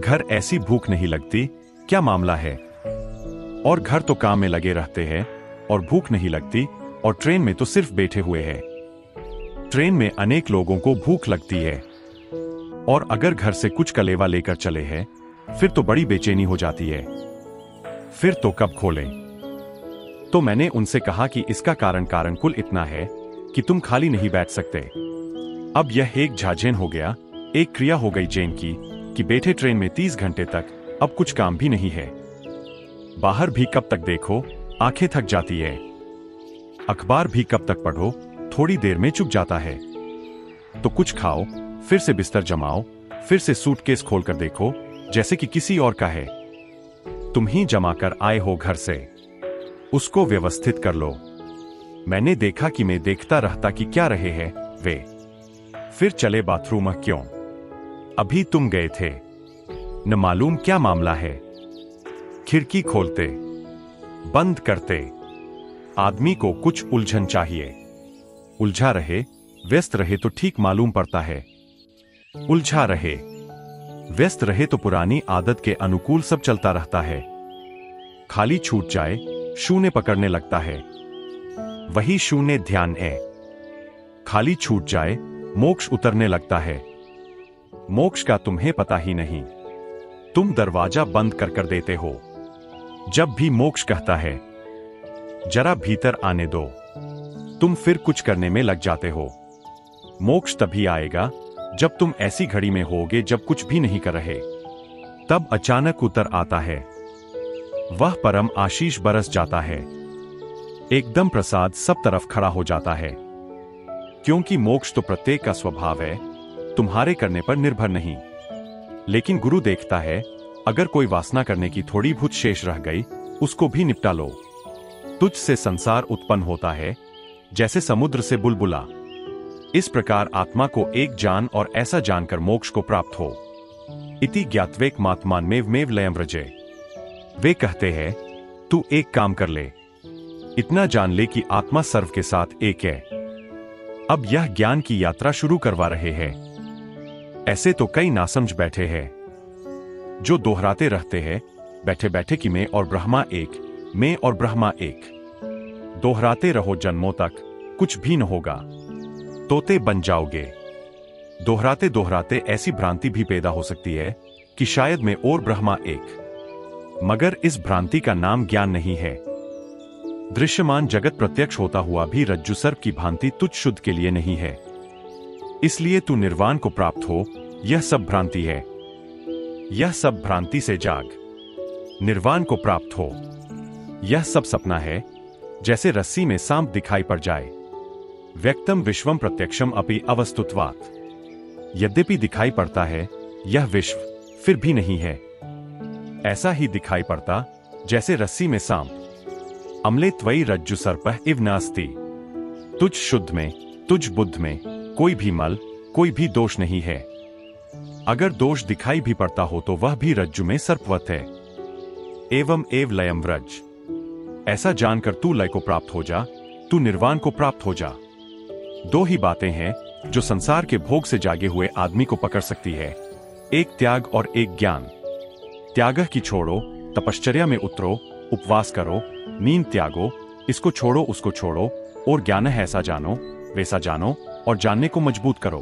A: घर ऐसी भूख नहीं लगती, क्या मामला है। और घर तो काम में लगे रहते हैं और भूख नहीं लगती, और ट्रेन में तो सिर्फ बैठे हुए हैं। ट्रेन में अनेक लोगों को भूख लगती है, और अगर घर से कुछ कलेवा लेकर चले हैं फिर तो बड़ी बेचैनी हो जाती है, फिर तो कब खोलें। तो मैंने उनसे कहा कि इसका कारण कुल इतना है कि तुम खाली नहीं बैठ सकते। अब यह एक झाझेन हो गया, एक क्रिया हो गई जैन की, कि बैठे ट्रेन में 30 घंटे तक, अब कुछ काम भी नहीं है। बाहर भी कब तक देखो, आंखें थक जाती है। अखबार भी कब तक पढ़ो, थोड़ी देर में चुक जाता है। तो कुछ खाओ, फिर से बिस्तर जमाओ, फिर से सूटकेस खोलकर देखो जैसे कि किसी और का है। तुम ही जमा कर आए हो घर से, उसको व्यवस्थित कर लो। मैंने देखा कि मैं देखता रहता कि क्या रहे हैं वे। फिर चले बाथरूम, क्यों, अभी तुम गए थे, न मालूम क्या मामला है। खिड़की खोलते बंद करते, आदमी को कुछ उलझन चाहिए। उलझा रहे, व्यस्त रहे तो ठीक मालूम पड़ता है। उलझा रहे, व्यस्त रहे तो पुरानी आदत के अनुकूल सब चलता रहता है। खाली छूट जाए, शून्य पकड़ने लगता है, वही शून्य ध्यान है। खाली छूट जाए, मोक्ष उतरने लगता है। मोक्ष का तुम्हें पता ही नहीं, तुम दरवाजा बंद कर देते हो। जब भी मोक्ष कहता है जरा भीतर आने दो, तुम फिर कुछ करने में लग जाते हो। मोक्ष तभी आएगा जब तुम ऐसी घड़ी में होगे जब कुछ भी नहीं कर रहे, तब अचानक उतर आता है। वह परम आशीष बरस जाता है, एकदम प्रसाद सब तरफ खड़ा हो जाता है। क्योंकि मोक्ष तो प्रत्येक का स्वभाव है, तुम्हारे करने पर निर्भर नहीं। लेकिन गुरु देखता है, अगर कोई वासना करने की थोड़ी बहुत शेष रह गई, उसको भी निपटा लो। तुझ से संसार उत्पन्न होता है, जैसे समुद्र से बुलबुला। इस प्रकार आत्मा को एक जान और ऐसा जानकर मोक्ष को प्राप्त हो। इति ज्ञात्वेक मात्मान मेव लयम व्रजे। वे कहते हैं, तू एक काम कर ले, इतना जान ले कि आत्मा सर्व के साथ एक है। अब यह ज्ञान की यात्रा शुरू करवा रहे हैं। ऐसे तो कई नासमझ बैठे हैं, जो दोहराते रहते हैं बैठे बैठे कि मैं और ब्रह्मा एक, मैं और ब्रह्मा एक। दोहराते रहो जन्मों तक, कुछ भी न होगा, तोते बन जाओगे। दोहराते दोहराते ऐसी भ्रांति भी पैदा हो सकती है कि शायद मैं और ब्रह्मा एक, मगर इस भ्रांति का नाम ज्ञान नहीं है। दृश्यमान जगत प्रत्यक्ष होता हुआ भी रज्जु सर्प की भांति तुझ शुद्ध के लिए नहीं है। इसलिए तू निर्वाण को प्राप्त हो, यह सब भ्रांति है। यह सब भ्रांति से जाग, निर्वाण को प्राप्त हो। यह सब सपना है, जैसे रस्सी में सांप दिखाई पड़ जाए। व्यक्तम विश्वम प्रत्यक्षम अपि अवस्तुत्वात्। यद्यपि दिखाई पड़ता है यह विश्व, फिर भी नहीं है। ऐसा ही दिखाई पड़ता जैसे रस्सी में सांप। अम्ले त्वयि रज्जु सर्पः इव नास्ति। तुझ शुद्ध में, तुझ बुद्ध में कोई भी मल, कोई भी दोष नहीं है। अगर दोष दिखाई भी पड़ता हो तो वह भी रज्जु में सर्पवत है। एवं एव लयम व्रज। ऐसा जानकर तू लय को प्राप्त हो जा, तू निर्वाण को प्राप्त हो जा। दो ही बातें हैं जो संसार के भोग से जागे हुए आदमी को पकड़ सकती है, एक त्याग और एक ज्ञान। त्याग की छोड़ो, तपश्चर्या में उतरो, उपवास करो, नींद त्यागो, इसको छोड़ो उसको छोड़ो, और ज्ञान है ऐसा जानो, वैसा जानो, और जानने को मजबूत करो।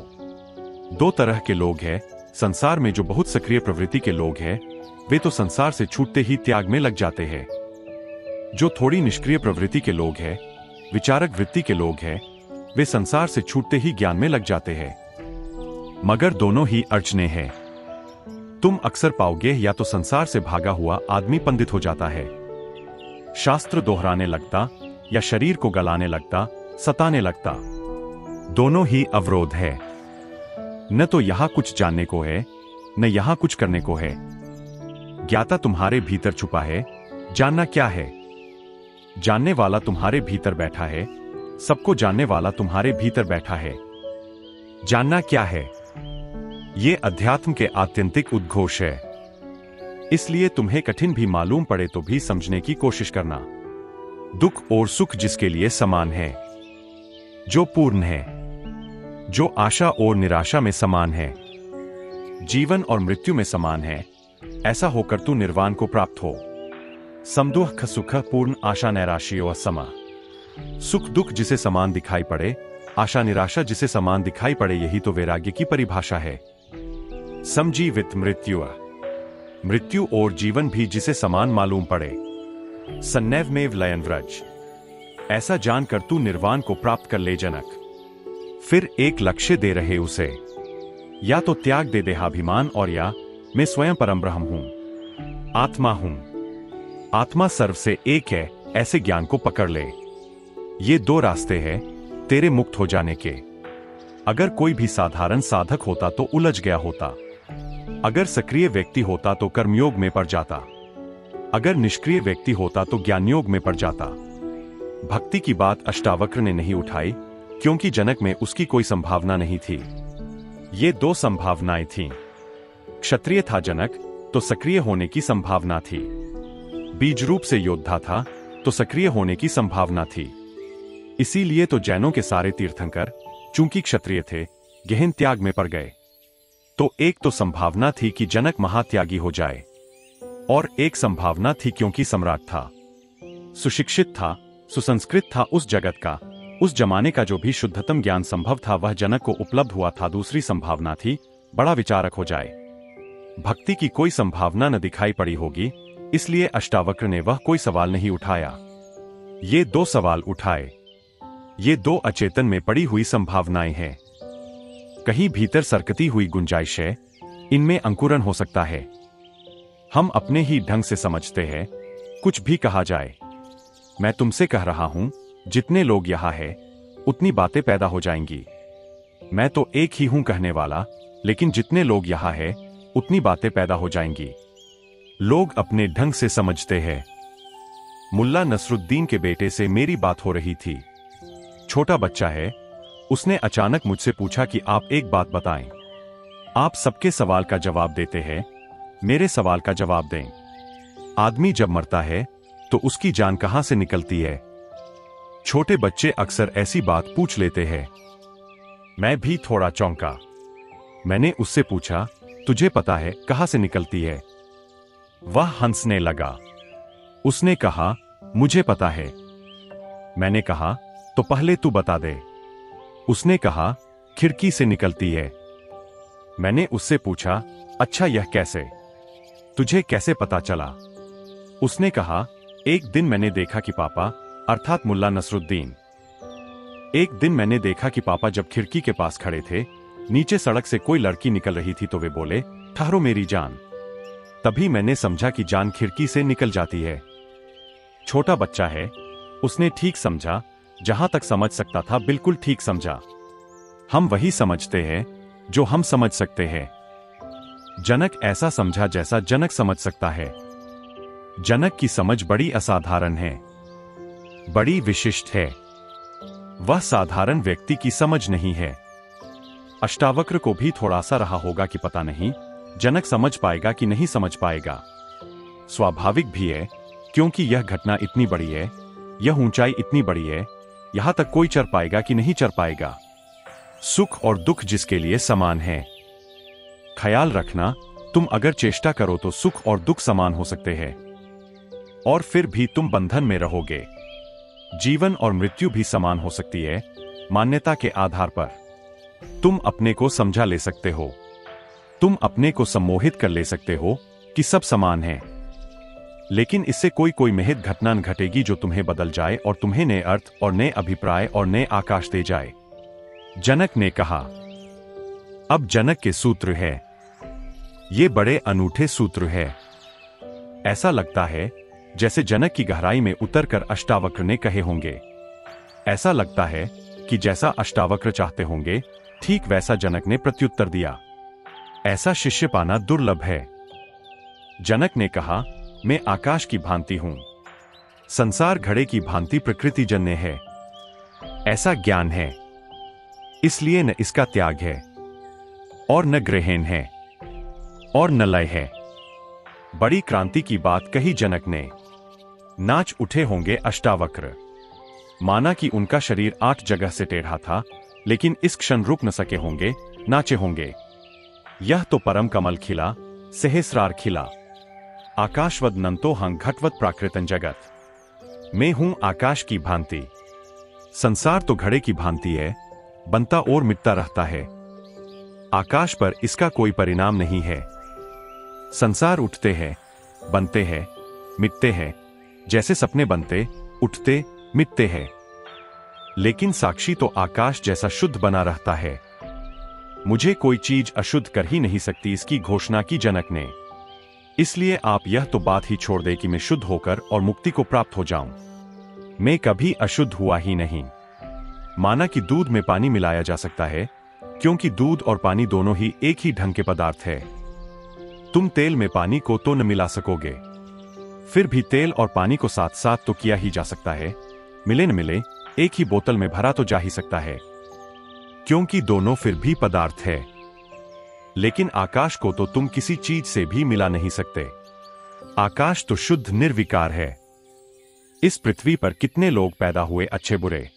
A: दो तरह के लोग हैं संसार में। जो बहुत सक्रिय प्रवृत्ति के लोग हैं वे तो संसार से छूटते ही त्याग में लग जाते हैं। जो थोड़ी निष्क्रिय प्रवृत्ति के लोग हैं, विचारक वृत्ति के लोग हैं, वे संसार से छूटते ही ज्ञान में लग जाते हैं। मगर दोनों ही अर्चने हैं। तुम अक्सर पाओगे या तो संसार से भागा हुआ आदमी पंडित हो जाता है, शास्त्र दोहराने लगता, या शरीर को गलाने लगता, सताने लगता। दोनों ही अवरोध है। न तो यहां कुछ जानने को है, न यहां कुछ करने को है। ज्ञाता तुम्हारे भीतर छुपा है, जानना क्या है? जानने वाला तुम्हारे भीतर बैठा है, सबको जानने वाला तुम्हारे भीतर बैठा है। जानना क्या है? ये अध्यात्म के आत्यंतिक उद्घोष है। इसलिए तुम्हें कठिन भी मालूम पड़े तो भी समझने की कोशिश करना। दुख और सुख जिसके लिए समान है, जो पूर्ण है, जो आशा और निराशा में समान है, जीवन और मृत्यु में समान है, ऐसा होकर तू निर्वाण को प्राप्त हो। समदुख सुख पूर्ण आशा नैराश्यो समा। सुख दुख जिसे समान दिखाई पड़े, आशा निराशा जिसे समान दिखाई पड़े, यही तो वैराग्य की परिभाषा है। समजीवित मृत्यु, मृत्यु और जीवन भी जिसे समान मालूम पड़े। सन्नैवमेव लयन व्रज। ऐसा जानकर तू निर्वाण को प्राप्त कर ले जनक। फिर एक लक्ष्य दे रहे उसे, या तो त्याग दे देहाभिमान, और या मैं स्वयं परम ब्रह्म हूं, आत्मा हूं, आत्मा सर्व से एक है, ऐसे ज्ञान को पकड़ ले। ये दो रास्ते हैं तेरे मुक्त हो जाने के। अगर कोई भी साधारण साधक होता तो उलझ गया होता, अगर सक्रिय व्यक्ति होता तो कर्मयोग में पड़ जाता, अगर निष्क्रिय व्यक्ति होता तो ज्ञानयोग में पड़ जाता। भक्ति की बात अष्टावक्र ने नहीं उठाई क्योंकि जनक में उसकी कोई संभावना नहीं थी। ये दो संभावनाएं थीं। क्षत्रिय था जनक तो सक्रिय होने की संभावना थी, बीज रूप से योद्धा था तो सक्रिय होने की संभावना थी। इसीलिए तो जैनों के सारे तीर्थंकर चूंकि क्षत्रिय थे गहन त्याग में पड़ गए। तो एक तो संभावना थी कि जनक महात्यागी हो जाए, और एक संभावना थी क्योंकि सम्राट था, सुशिक्षित था, सुसंस्कृत था, उस जगत का, उस जमाने का जो भी शुद्धतम ज्ञान संभव था वह जनक को उपलब्ध हुआ था। दूसरी संभावना थी बड़ा विचारक हो जाए। भक्ति की कोई संभावना न दिखाई पड़ी होगी, इसलिए अष्टावक्र ने वह कोई सवाल नहीं उठाया। ये दो सवाल उठाए। ये दो अचेतन में पड़ी हुई संभावनाएं हैं, कहीं भीतर सरकती हुई गुंजाइश है, इनमें अंकुरन हो सकता है। हम अपने ही ढंग से समझते हैं, कुछ भी कहा जाए। मैं तुमसे कह रहा हूं, जितने लोग यहां हैं, उतनी बातें पैदा हो जाएंगी। मैं तो एक ही हूं कहने वाला, लेकिन जितने लोग यहां हैं, उतनी बातें पैदा हो जाएंगी। लोग अपने ढंग से समझते हैं। मुल्ला नसरुद्दीन के बेटे से मेरी बात हो रही थी। छोटा बच्चा है, उसने अचानक मुझसे पूछा कि आप एक बात बताएं। आप सबके सवाल का जवाब देते हैं, मेरे सवाल का जवाब दें। आदमी जब मरता है तो उसकी जान कहां से निकलती है? छोटे बच्चे अक्सर ऐसी बात पूछ लेते हैं। मैं भी थोड़ा चौंका। मैंने उससे पूछा, तुझे पता है कहां से निकलती है? वह हंसने लगा। उसने कहा, मुझे पता है। मैंने कहा, तो पहले तू बता दे। उसने कहा, खिड़की से निकलती है। मैंने उससे पूछा, अच्छा यह कैसे? तुझे कैसे पता चला? उसने कहा, एक दिन मैंने देखा कि पापा, अर्थात मुल्ला नसरुद्दीन, एक दिन मैंने देखा कि पापा जब खिड़की के पास खड़े थे, नीचे सड़क से कोई लड़की निकल रही थी तो वे बोले, ठहरो मेरी जान। तभी मैंने समझा कि जान खिड़की से निकल जाती है। छोटा बच्चा है, उसने ठीक समझा, जहां तक समझ सकता था बिल्कुल ठीक समझा। हम वही समझते हैं जो हम समझ सकते हैं। जनक ऐसा समझा जैसा जनक समझ सकता है। जनक की समझ बड़ी असाधारण है, बड़ी विशिष्ट है। वह साधारण व्यक्ति की समझ नहीं है। अष्टावक्र को भी थोड़ा सा रहा होगा कि पता नहीं जनक समझ पाएगा कि नहीं समझ पाएगा। स्वाभाविक भी है, क्योंकि यह घटना इतनी बड़ी है, यह ऊंचाई इतनी बड़ी है, यहां तक कोई चढ़ पाएगा कि नहीं चढ़ पाएगा। सुख और दुख जिसके लिए समान है। ख्याल रखना, तुम अगर चेष्टा करो तो सुख और दुख समान हो सकते हैं, और फिर भी तुम बंधन में रहोगे। जीवन और मृत्यु भी समान हो सकती है, मान्यता के आधार पर। तुम अपने को समझा ले सकते हो, तुम अपने को सम्मोहित कर ले सकते हो कि सब समान है, लेकिन इससे कोई कोई महज घटना घटेगी जो तुम्हें बदल जाए और तुम्हें नए अर्थ और नए अभिप्राय और नए आकाश दे जाए। जनक ने कहा। अब जनक के सूत्र है। ये बड़े अनूठे सूत्र है। ऐसा लगता है जैसे जनक की गहराई में उतरकर अष्टावक्र ने कहे होंगे। ऐसा लगता है कि जैसा अष्टावक्र चाहते होंगे ठीक वैसा जनक ने प्रत्युत्तर दिया। ऐसा शिष्य पाना दुर्लभ है। जनक ने कहा, मैं आकाश की भांति हूं। संसार घड़े की भांति प्रकृति जन्य है। ऐसा ज्ञान है, इसलिए न इसका त्याग है, और न ग्रहण है, और न लय है। बड़ी क्रांति की बात कही जनक ने। नाच उठे होंगे अष्टावक्र। माना कि उनका शरीर 8 जगह से टेढ़ा था, लेकिन इस क्षण रुक न सके होंगे, नाचे होंगे। यह तो परम कमल खिला, सहस्रार खिला। आकाशवद नंतो हंग घटवत प्राकृतन जगत। मैं हूं आकाश की भांति। संसार तो घड़े की भांति है, बनता और मिटता रहता है। आकाश पर इसका कोई परिणाम नहीं है। संसार उठते हैं, बनते हैं, मिटते हैं, जैसे सपने बनते, उठते, मिटते हैं। लेकिन साक्षी तो आकाश जैसा शुद्ध बना रहता है। मुझे कोई चीज अशुद्ध कर ही नहीं सकती, इसकी घोषणा की जनक ने। इसलिए आप यह तो बात ही छोड़ दे कि मैं शुद्ध होकर और मुक्ति को प्राप्त हो जाऊं। मैं कभी अशुद्ध हुआ ही नहीं। माना कि दूध में पानी मिलाया जा सकता है, क्योंकि दूध और पानी दोनों ही एक ही ढंग के पदार्थ है। तुम तेल में पानी को तो न मिला सकोगे, फिर भी तेल और पानी को साथ साथ तो किया ही जा सकता है। मिले न मिले, एक ही बोतल में भरा तो जा ही सकता है, क्योंकि दोनों फिर भी पदार्थ है। लेकिन आकाश को तो तुम किसी चीज से भी मिला नहीं सकते। आकाश तो शुद्ध निर्विकार है। इस पृथ्वी पर कितने लोग पैदा हुए, अच्छे बुरे,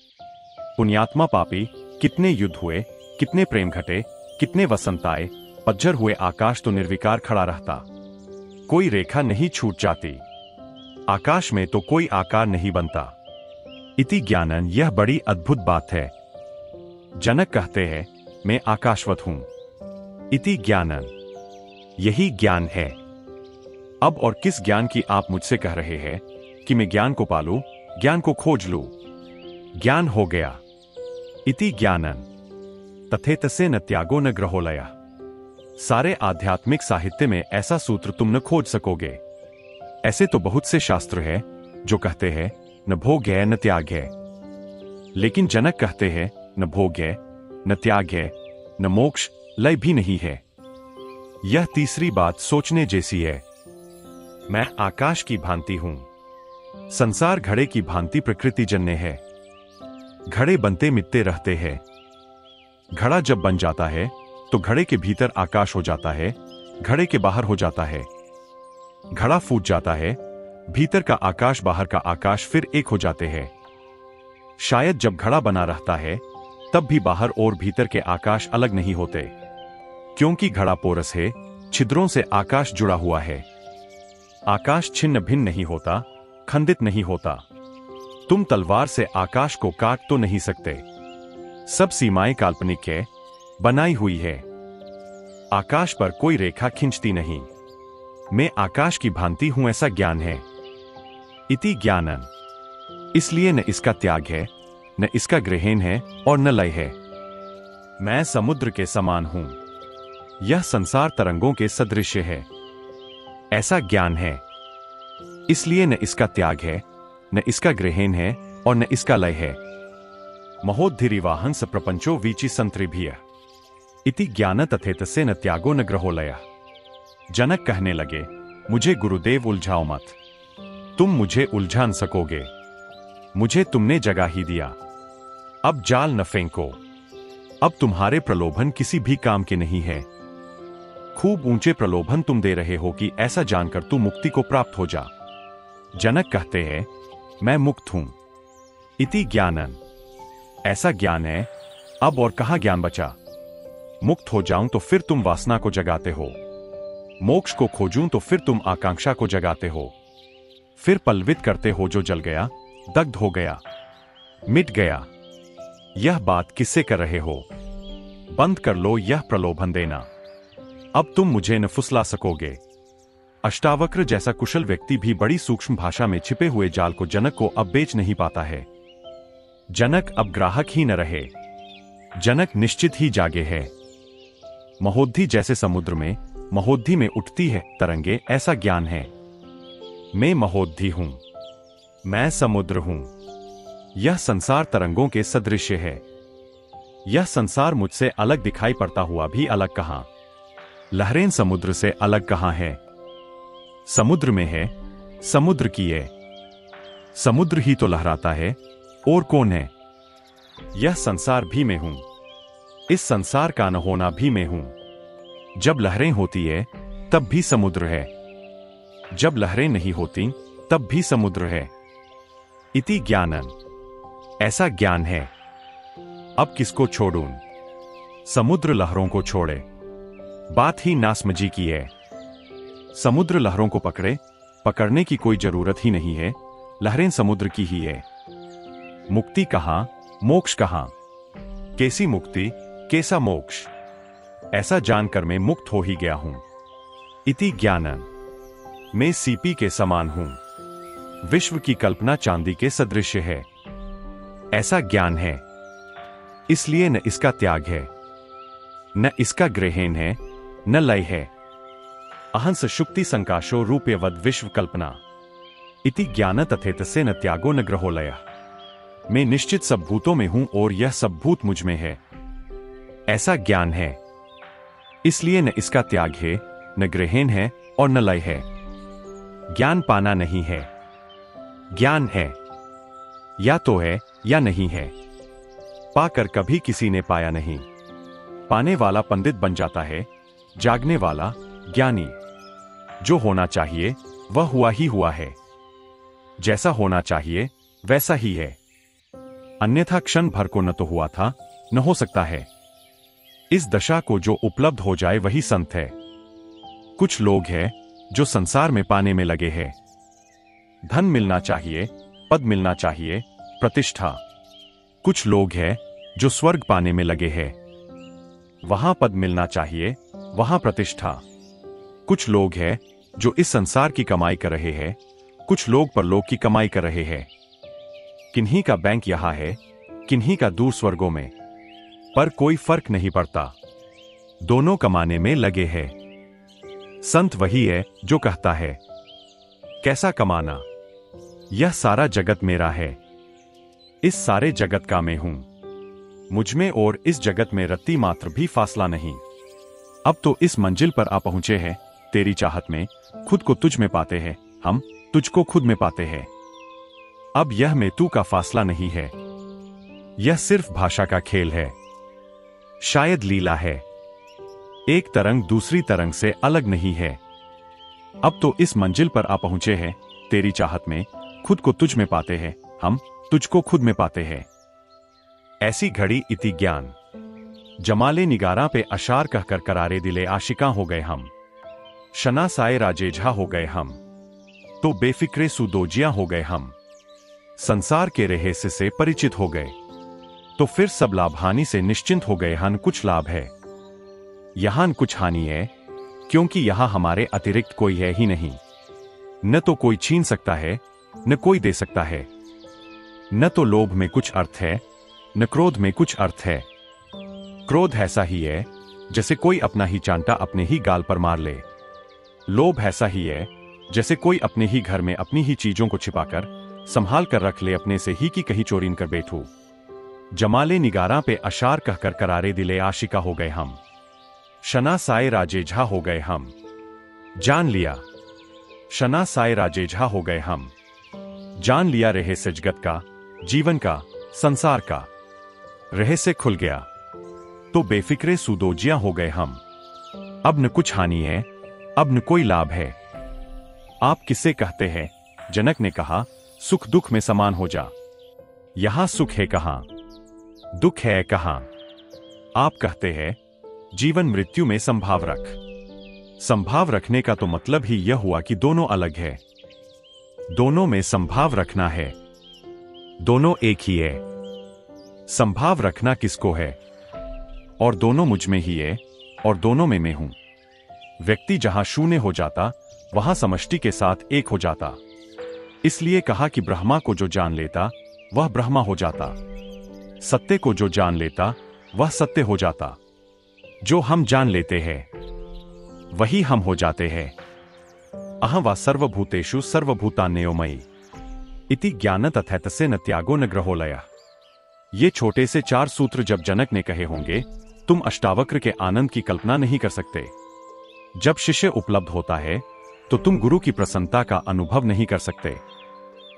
A: पुण्यात्मा पापी, कितने युद्ध हुए, कितने प्रेम घटे, कितने वसंत आए, पतझर हुए, आकाश तो निर्विकार खड़ा रहता। कोई रेखा नहीं छूट जाती। आकाश में तो कोई आकार नहीं बनता। इति ज्ञानन, यह बड़ी अद्भुत बात है। जनक कहते हैं, मैं आकाशवत हूं। इति ज्ञानन, यही ज्ञान है। अब और किस ज्ञान की आप मुझसे कह रहे हैं कि मैं ज्ञान को पालूं, ज्ञान को खोज लूं? ज्ञान हो गया। इति ज्ञानन तथेतसे न त्यागो न ग्रहोलया। सारे आध्यात्मिक साहित्य में ऐसा सूत्र तुम न खोज सकोगे। ऐसे तो बहुत से शास्त्र हैं जो कहते हैं न भोग है न त्याग है, लेकिन जनक कहते हैं न भोग है, न त्याग है, न मोक्ष, लय भी नहीं है। यह तीसरी बात सोचने जैसी है। मैं आकाश की भांति हूं। संसार घड़े की भांति प्रकृति जन्य है। घड़े बनते मिटते रहते हैं। घड़ा जब बन जाता है तो घड़े के भीतर आकाश हो जाता है, घड़े के बाहर हो जाता है। घड़ा फूट जाता है, भीतर का आकाश बाहर का आकाश फिर एक हो जाते हैं। शायद जब घड़ा बना रहता है तब भी बाहर और भीतर के आकाश अलग नहीं होते, क्योंकि घड़ा पोरस है, छिद्रों से आकाश जुड़ा हुआ है। आकाश छिन्न भिन्न नहीं होता, खंडित नहीं होता। तुम तलवार से आकाश को काट तो नहीं सकते। सब सीमाएं काल्पनिक है, बनाई हुई है। आकाश पर कोई रेखा खींचती नहीं। मैं आकाश की भांति हूं, ऐसा ज्ञान है। इति ज्ञानन, इसलिए न इसका त्याग है, न इसका ग्रहण है, और न लय है। मैं समुद्र के समान हूं। यह संसार तरंगों के सदृश्य है। ऐसा ज्ञान है। इसलिए न इसका त्याग है, न इसका ग्रहण है, और न इसका लय है। महोद्धिरिवाहन स प्रपंचो वीचि संत्रिभिय। इति ज्ञान तथेतसे न त्यागो न ग्रहोलया। जनक कहने लगे, मुझे गुरुदेव उलझाओ मत। तुम मुझे उलझा न सकोगे। मुझे तुमने जगा ही दिया। अब जाल न फेंको। अब तुम्हारे प्रलोभन किसी भी काम के नहीं है। खूब ऊंचे प्रलोभन तुम दे रहे हो कि ऐसा जानकर तू मुक्ति को प्राप्त हो जा। जनक कहते हैं, मैं मुक्त हूं। इति ज्ञानन। ऐसा ज्ञान है, अब और कहां ज्ञान बचा। मुक्त हो जाऊं तो फिर तुम वासना को जगाते हो, मोक्ष को खोजूं तो फिर तुम आकांक्षा को जगाते हो, फिर पल्वित करते हो जो जल गया, दग्ध हो गया, मिट गया। यह बात किससे कर रहे हो? बंद कर लो यह प्रलोभन देना, अब तुम मुझे न फुसला सकोगे। अष्टावक्र जैसा कुशल व्यक्ति भी बड़ी सूक्ष्म भाषा में छिपे हुए जाल को जनक को अब बेच नहीं पाता है। जनक अब ग्राहक ही न रहे, जनक निश्चित ही जागे है। महोदधि जैसे समुद्र में महोदधि में उठती है तरंगे, ऐसा ज्ञान है। मैं महोदधि हूं, मैं समुद्र हूं। यह संसार तरंगों के सदृश्य है। यह संसार मुझसे अलग दिखाई पड़ता हुआ भी अलग कहां। लहरें समुद्र से अलग कहां है। समुद्र में है, समुद्र की है। समुद्र ही तो लहराता है, और कौन है? यह संसार भी मैं हूं, इस संसार का न होना भी मैं हूं। जब लहरें होती है तब भी समुद्र है, जब लहरें नहीं होती तब भी समुद्र है। इति ज्ञानन। ऐसा ज्ञान है। अब किसको छोड़ूं? समुद्र लहरों को छोड़े। बात ही नासमझी की है। समुद्र लहरों को पकड़े, पकड़ने की कोई जरूरत ही नहीं है, लहरें समुद्र की ही है। मुक्ति कहां, मोक्ष कहां? कैसी मुक्ति, कैसा मोक्ष? ऐसा जानकर मैं मुक्त हो ही गया हूं। इति ज्ञानन। मैं सीपी के समान हूं, विश्व की कल्पना चांदी के सदृश्य है। ऐसा ज्ञान है, इसलिए न इसका त्याग है, न इसका ग्रहण है, न लय है। अहंस शुक्ति संकाशो रूप्यवद विश्व कल्पना। इति ज्ञान तथेतसे न त्यागो न ग्रहो लय। मैं निश्चित सब भूतों में हूं और यह सब भूत मुझ में है। ऐसा ज्ञान है, इसलिए न इसका त्याग है, न ग्रहण है और न लय है। ज्ञान पाना नहीं है, ज्ञान है, या तो है या नहीं है। पाकर कभी किसी ने पाया नहीं। पाने वाला पंडित बन जाता है, जागने वाला ज्ञानी। जो होना चाहिए वह हुआ ही हुआ है, जैसा होना चाहिए वैसा ही है। अन्यथा क्षण भर को न तो हुआ था न हो सकता है। इस दशा को जो उपलब्ध हो जाए वही संत है। कुछ लोग हैं जो संसार में पाने में लगे हैं। धन मिलना चाहिए, पद मिलना चाहिए, प्रतिष्ठा। कुछ लोग हैं जो स्वर्ग पाने में लगे हैं। वहां पद मिलना चाहिए, वहां प्रतिष्ठा। कुछ लोग हैं जो इस संसार की कमाई कर रहे हैं, कुछ लोग परलोक की कमाई कर रहे हैं। किन्हीं का बैंक यहां है, किन्हीं का दूर स्वर्गों में, पर कोई फर्क नहीं पड़ता, दोनों कमाने में लगे हैं। संत वही है जो कहता है, कैसा कमाना, यह सारा जगत मेरा है, इस सारे जगत का मैं हूं। मुझमें और इस जगत में रत्ती मात्र भी फासला नहीं। अब तो इस मंजिल पर आ पहुंचे हैं, तेरी चाहत में खुद को तुझ में पाते हैं, हम तुझको खुद में पाते हैं। अब यह मैं तू का फासला नहीं है, यह सिर्फ भाषा का खेल है, शायद लीला है। एक तरंग दूसरी तरंग से अलग नहीं है। अब तो इस मंजिल पर आ पहुंचे हैं, तेरी चाहत में खुद को तुझ में पाते हैं, हम तुझको खुद में पाते हैं। ऐसी घड़ी इति ज्ञान। जमाले निगारा पे अशार कहकर करारे दिले आशिका हो गए हम। शना साए राजेझा हो गए हम, तो बेफिक्रे सुदोजिया हो गए हम। संसार के रहस्य से परिचित हो गए, तो फिर सब लाभ हानि से निश्चिंत हो गए। हन कुछ लाभ है, यहां कुछ हानि है, क्योंकि यहां हमारे अतिरिक्त कोई है ही नहीं। न तो कोई छीन सकता है, न कोई दे सकता है। न तो लोभ में कुछ अर्थ है, न क्रोध में कुछ अर्थ है। क्रोध ऐसा ही है जैसे कोई अपना ही चांटा अपने ही गाल पर मार ले। लोभ ऐसा ही है जैसे कोई अपने ही घर में अपनी ही चीजों को छिपाकर संभाल कर रख ले, अपने से ही कि कहीं चोरीन कर बैठू। जमाले निगारा पे अशार कहकर करारे दिले आशिका हो गए हम। शना साए राजेझा हो गए हम। जान लिया, शना साए राजेझा हो गए हम। जान लिया रहस्य जगत का, जीवन का, संसार का। रहस्य खुल गया, तो बेफिक्रे सुदोजिया हो गए हम। अब न कुछ हानि है, अब न कोई लाभ है। आप किससे कहते हैं जनक ने कहा, सुख दुख में समान हो जा। यहां सुख है कहां, दुख है कहां। आप कहते हैं जीवन मृत्यु में संभाव रख। संभाव रखने का तो मतलब ही यह हुआ कि दोनों अलग है। दोनों में संभाव रखना है, दोनों एक ही है। संभाव रखना किसको है? और दोनों मुझ में ही है, और दोनों में मैं हूं। व्यक्ति जहां शून्य हो जाता वहां समष्टि के साथ एक हो जाता। इसलिए कहा कि ब्रह्मा को जो जान लेता वह ब्रह्मा हो जाता, सत्य को जो जान लेता वह सत्य हो जाता। जो हम जान लेते हैं वही हम हो जाते हैं। अहं वा सर्वभूतेषु सर्वभूतान्योमयी इति ज्ञान तथैतस्य न त्यागो न ग्रहोलयः। ये छोटे से 4 सूत्र जब जनक ने कहे होंगे, तुम अष्टावक्र के आनंद की कल्पना नहीं कर सकते। जब शिष्य उपलब्ध होता है तो तुम गुरु की प्रसन्नता का अनुभव नहीं कर सकते।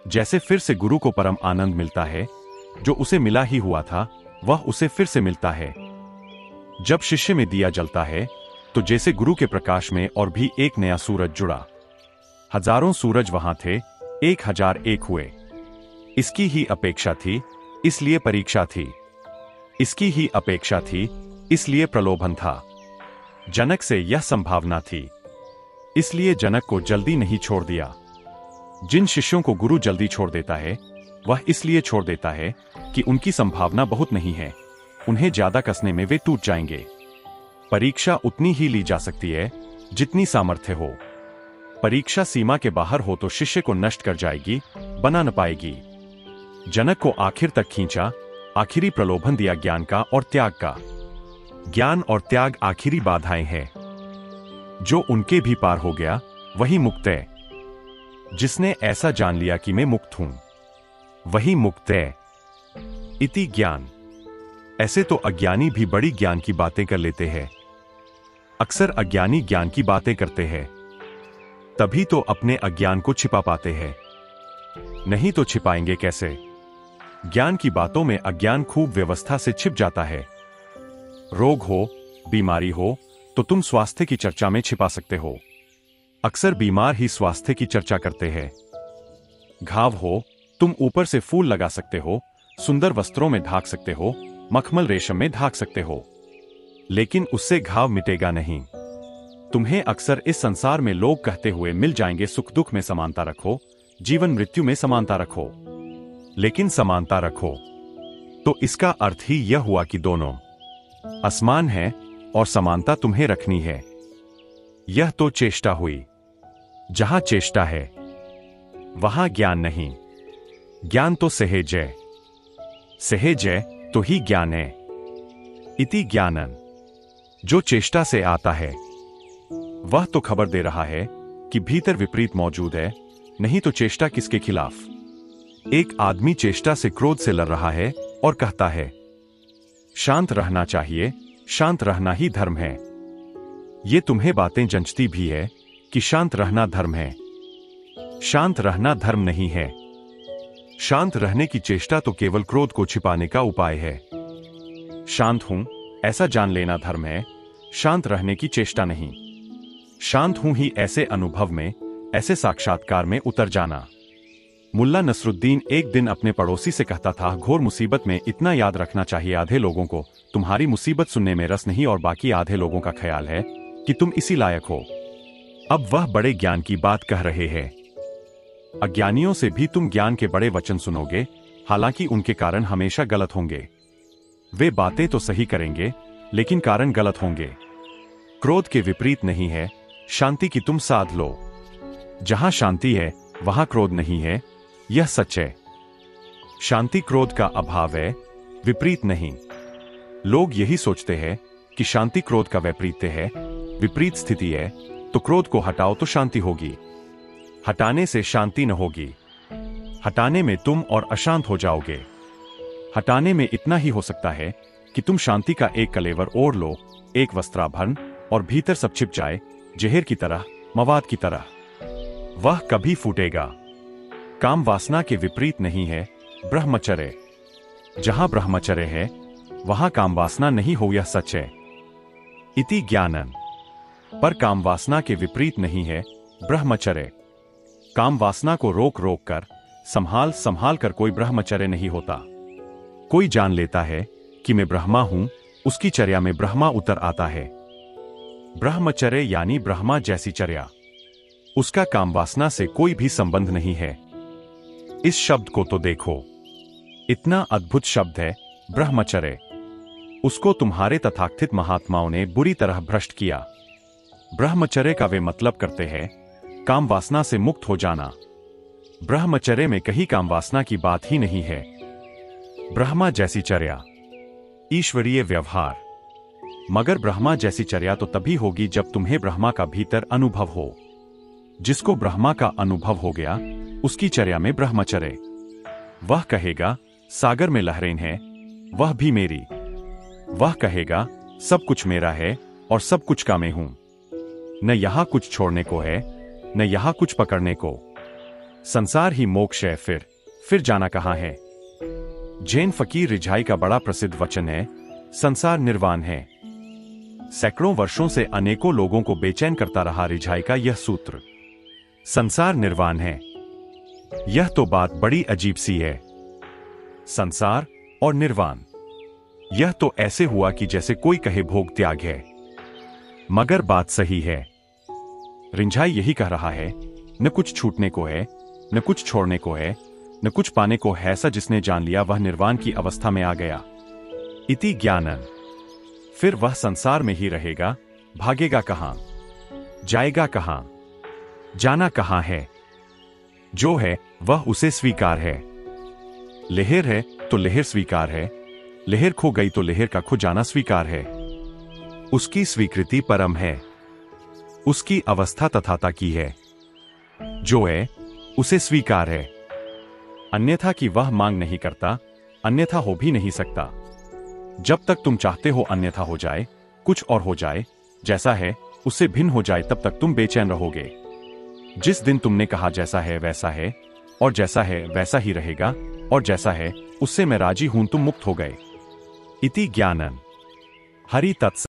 A: जैसे फिर से गुरु को परम आनंद मिलता है, जो उसे मिला ही हुआ था वह उसे फिर से मिलता है। जब शिष्य में दिया जलता है तो जैसे गुरु के प्रकाश में और भी एक नया सूरज जुड़ा। हजारों सूरज वहां थे, 1001 हुए। इसकी ही अपेक्षा थी, इसलिए परीक्षा थी। इसकी ही अपेक्षा थी, इसलिए प्रलोभन था। जनक से यह संभावना थी, इसलिए जनक को जल्दी नहीं छोड़ दिया। जिन शिष्यों को गुरु जल्दी छोड़ देता है वह इसलिए छोड़ देता है कि उनकी संभावना बहुत नहीं है। उन्हें ज्यादा कसने में वे टूट जाएंगे। परीक्षा उतनी ही ली जा सकती है जितनी सामर्थ्य हो। परीक्षा सीमा के बाहर हो तो शिष्य को नष्ट कर जाएगी, बना न पाएगी। जनक को आखिर तक खींचा, आखिरी प्रलोभन दिया ज्ञान का और त्याग का। ज्ञान और त्याग आखिरी बाधाएं हैं। जो उनके भी पार हो गया वही मुक्त है। जिसने ऐसा जान लिया कि मैं मुक्त हूं वही मुक्त है। इति ज्ञान। ऐसे तो अज्ञानी भी बड़ी ज्ञान की बातें कर लेते हैं। अक्सर अज्ञानी ज्ञान की बातें करते हैं, तभी तो अपने अज्ञान को छिपा पाते हैं। नहीं तो छिपाएंगे कैसे? ज्ञान की बातों में अज्ञान खूब व्यवस्था से छिप जाता है। रोग हो, बीमारी हो तो तुम स्वास्थ्य की चर्चा में छिपा सकते हो। अक्सर बीमार ही स्वास्थ्य की चर्चा करते हैं। घाव हो, तुम ऊपर से फूल लगा सकते हो, सुंदर वस्त्रों में ढाक सकते हो, मखमल रेशम में ढाक सकते हो, लेकिन उससे घाव मिटेगा नहीं। तुम्हें अक्सर इस संसार में लोग कहते हुए मिल जाएंगे, सुख दुख में समानता रखो, जीवन मृत्यु में समानता रखो। लेकिन समानता रखो तो इसका अर्थ ही यह हुआ कि दोनों असमान है और समानता तुम्हें रखनी है। यह तो चेष्टा हुई। जहां चेष्टा है वहां ज्ञान नहीं। ज्ञान तो सहज है, सहज है तो ही ज्ञान है। इति ज्ञानन। जो चेष्टा से आता है वह तो खबर दे रहा है कि भीतर विपरीत मौजूद है, नहीं तो चेष्टा किसके खिलाफ? एक आदमी चेष्टा से क्रोध से लड़ रहा है और कहता है शांत रहना चाहिए, शांत रहना ही धर्म है। ये तुम्हें बातें जंचती भी है कि शांत रहना धर्म है। शांत रहना धर्म नहीं है। शांत रहने की चेष्टा तो केवल क्रोध को छिपाने का उपाय है। शांत हूं ऐसा जान लेना धर्म है, शांत रहने की चेष्टा नहीं। शांत हूं ही ऐसे अनुभव में, ऐसे साक्षात्कार में उतर जाना। मुल्ला नसरुद्दीन एक दिन अपने पड़ोसी से कहता था, घोर मुसीबत में इतना याद रखना चाहिए, आधे लोगों को तुम्हारी मुसीबत सुनने में रस नहीं और बाकी आधे लोगों का ख्याल है कि तुम इसी लायक हो। अब वह बड़े ज्ञान की बात कह रहे हैं। अज्ञानियों से भी तुम ज्ञान के बड़े वचन सुनोगे, हालांकि उनके कारण हमेशा गलत होंगे। वे बातें तो सही करेंगे लेकिन कारण गलत होंगे। क्रोध के विपरीत नहीं है शांति की तुम साध लो। जहां शांति है वहां क्रोध नहीं है, यह सच है। शांति क्रोध का अभाव है, विपरीत नहीं। लोग यही सोचते हैं कि शांति क्रोध का वैपरीत्य है, विपरीत स्थिति है, तो क्रोध को हटाओ तो शांति होगी। हटाने से शांति न होगी। हटाने में तुम और अशांत हो जाओगे। हटाने में इतना ही हो सकता है कि तुम शांति का एक कलेवर ओढ़ लो, एक वस्त्राभरण, और भीतर सब छिप जाए, जहर की तरह, मवाद की तरह। वह कभी फूटेगा। काम वासना के विपरीत नहीं है ब्रह्मचर्य। जहां ब्रह्मचर्य है वहां काम वासना नहीं हो, यह सच है। इति ज्ञानन। पर काम वासना के विपरीत नहीं है ब्रह्मचर्य। काम वासना को रोक रोक कर, संभाल संभाल कर कोई ब्रह्मचर्य नहीं होता। कोई जान लेता है कि मैं ब्रह्मा हूं, उसकी चर्या में ब्रह्मा उतर आता है। ब्रह्मचर्य यानी ब्रह्मा जैसी चर्या। उसका काम वासना से कोई भी संबंध नहीं है। इस शब्द को तो देखो, इतना अद्भुत शब्द है ब्रह्मचर्य। उसको तुम्हारे तथाकथित महात्माओं ने बुरी तरह भ्रष्ट किया। ब्रह्मचर्य का वे मतलब करते हैं काम वासना से मुक्त हो जाना। ब्रह्मचर्य में कहीं काम वासना की बात ही नहीं है। ब्रह्मा जैसी चर्या, ईश्वरीय व्यवहार। मगर ब्रह्मा जैसी चर्या तो तभी होगी जब तुम्हें ब्रह्मा का भीतर अनुभव हो। जिसको ब्रह्मा का अनुभव हो गया, उसकी चर्या में ब्रह्मचर्य। वह कहेगा सागर में लहरें हैं, वह भी मेरी। वह कहेगा सब कुछ मेरा है और सब कुछ का मैं हूं। न यहां कुछ छोड़ने को है, न यहां कुछ पकड़ने को। संसार ही मोक्ष है, फिर जाना कहां है। जैन फकीर रिझाई का बड़ा प्रसिद्ध वचन है, संसार निर्वाण है। सैकड़ों वर्षों से अनेकों लोगों को बेचैन करता रहा रिझाई का यह सूत्र, संसार निर्वाण है। यह तो बात बड़ी अजीब सी है। संसार और निर्वाण, यह तो ऐसे हुआ कि जैसे कोई कहे भोग त्याग है। मगर बात सही है। रिझाई यही कह रहा है, न कुछ छूटने को है, न कुछ छोड़ने को है, न कुछ पाने को है। ऐसा जिसने जान लिया वह निर्वाण की अवस्था में आ गया। इति ज्ञानन। फिर वह संसार में ही रहेगा, भागेगा कहां, जाएगा कहां, जाना कहां है। जो है वह उसे स्वीकार है। लहर है तो लहर स्वीकार है, लहर खो गई तो लहर का खो जाना स्वीकार है। उसकी स्वीकृति परम है, उसकी अवस्था तथाता की है। जो है उसे स्वीकार है। अन्यथा की वह मांग नहीं करता, अन्यथा हो भी नहीं सकता। जब तक तुम चाहते हो अन्यथा हो जाए, कुछ और हो जाए, जैसा है उससे भिन्न हो जाए, तब तक तुम बेचैन रहोगे। जिस दिन तुमने कहा जैसा है वैसा है, और जैसा है वैसा ही रहेगा, और जैसा है उससे मैं राजी हूं, तुम मुक्त हो गए। इति ज्ञानन। हरि तत्सत।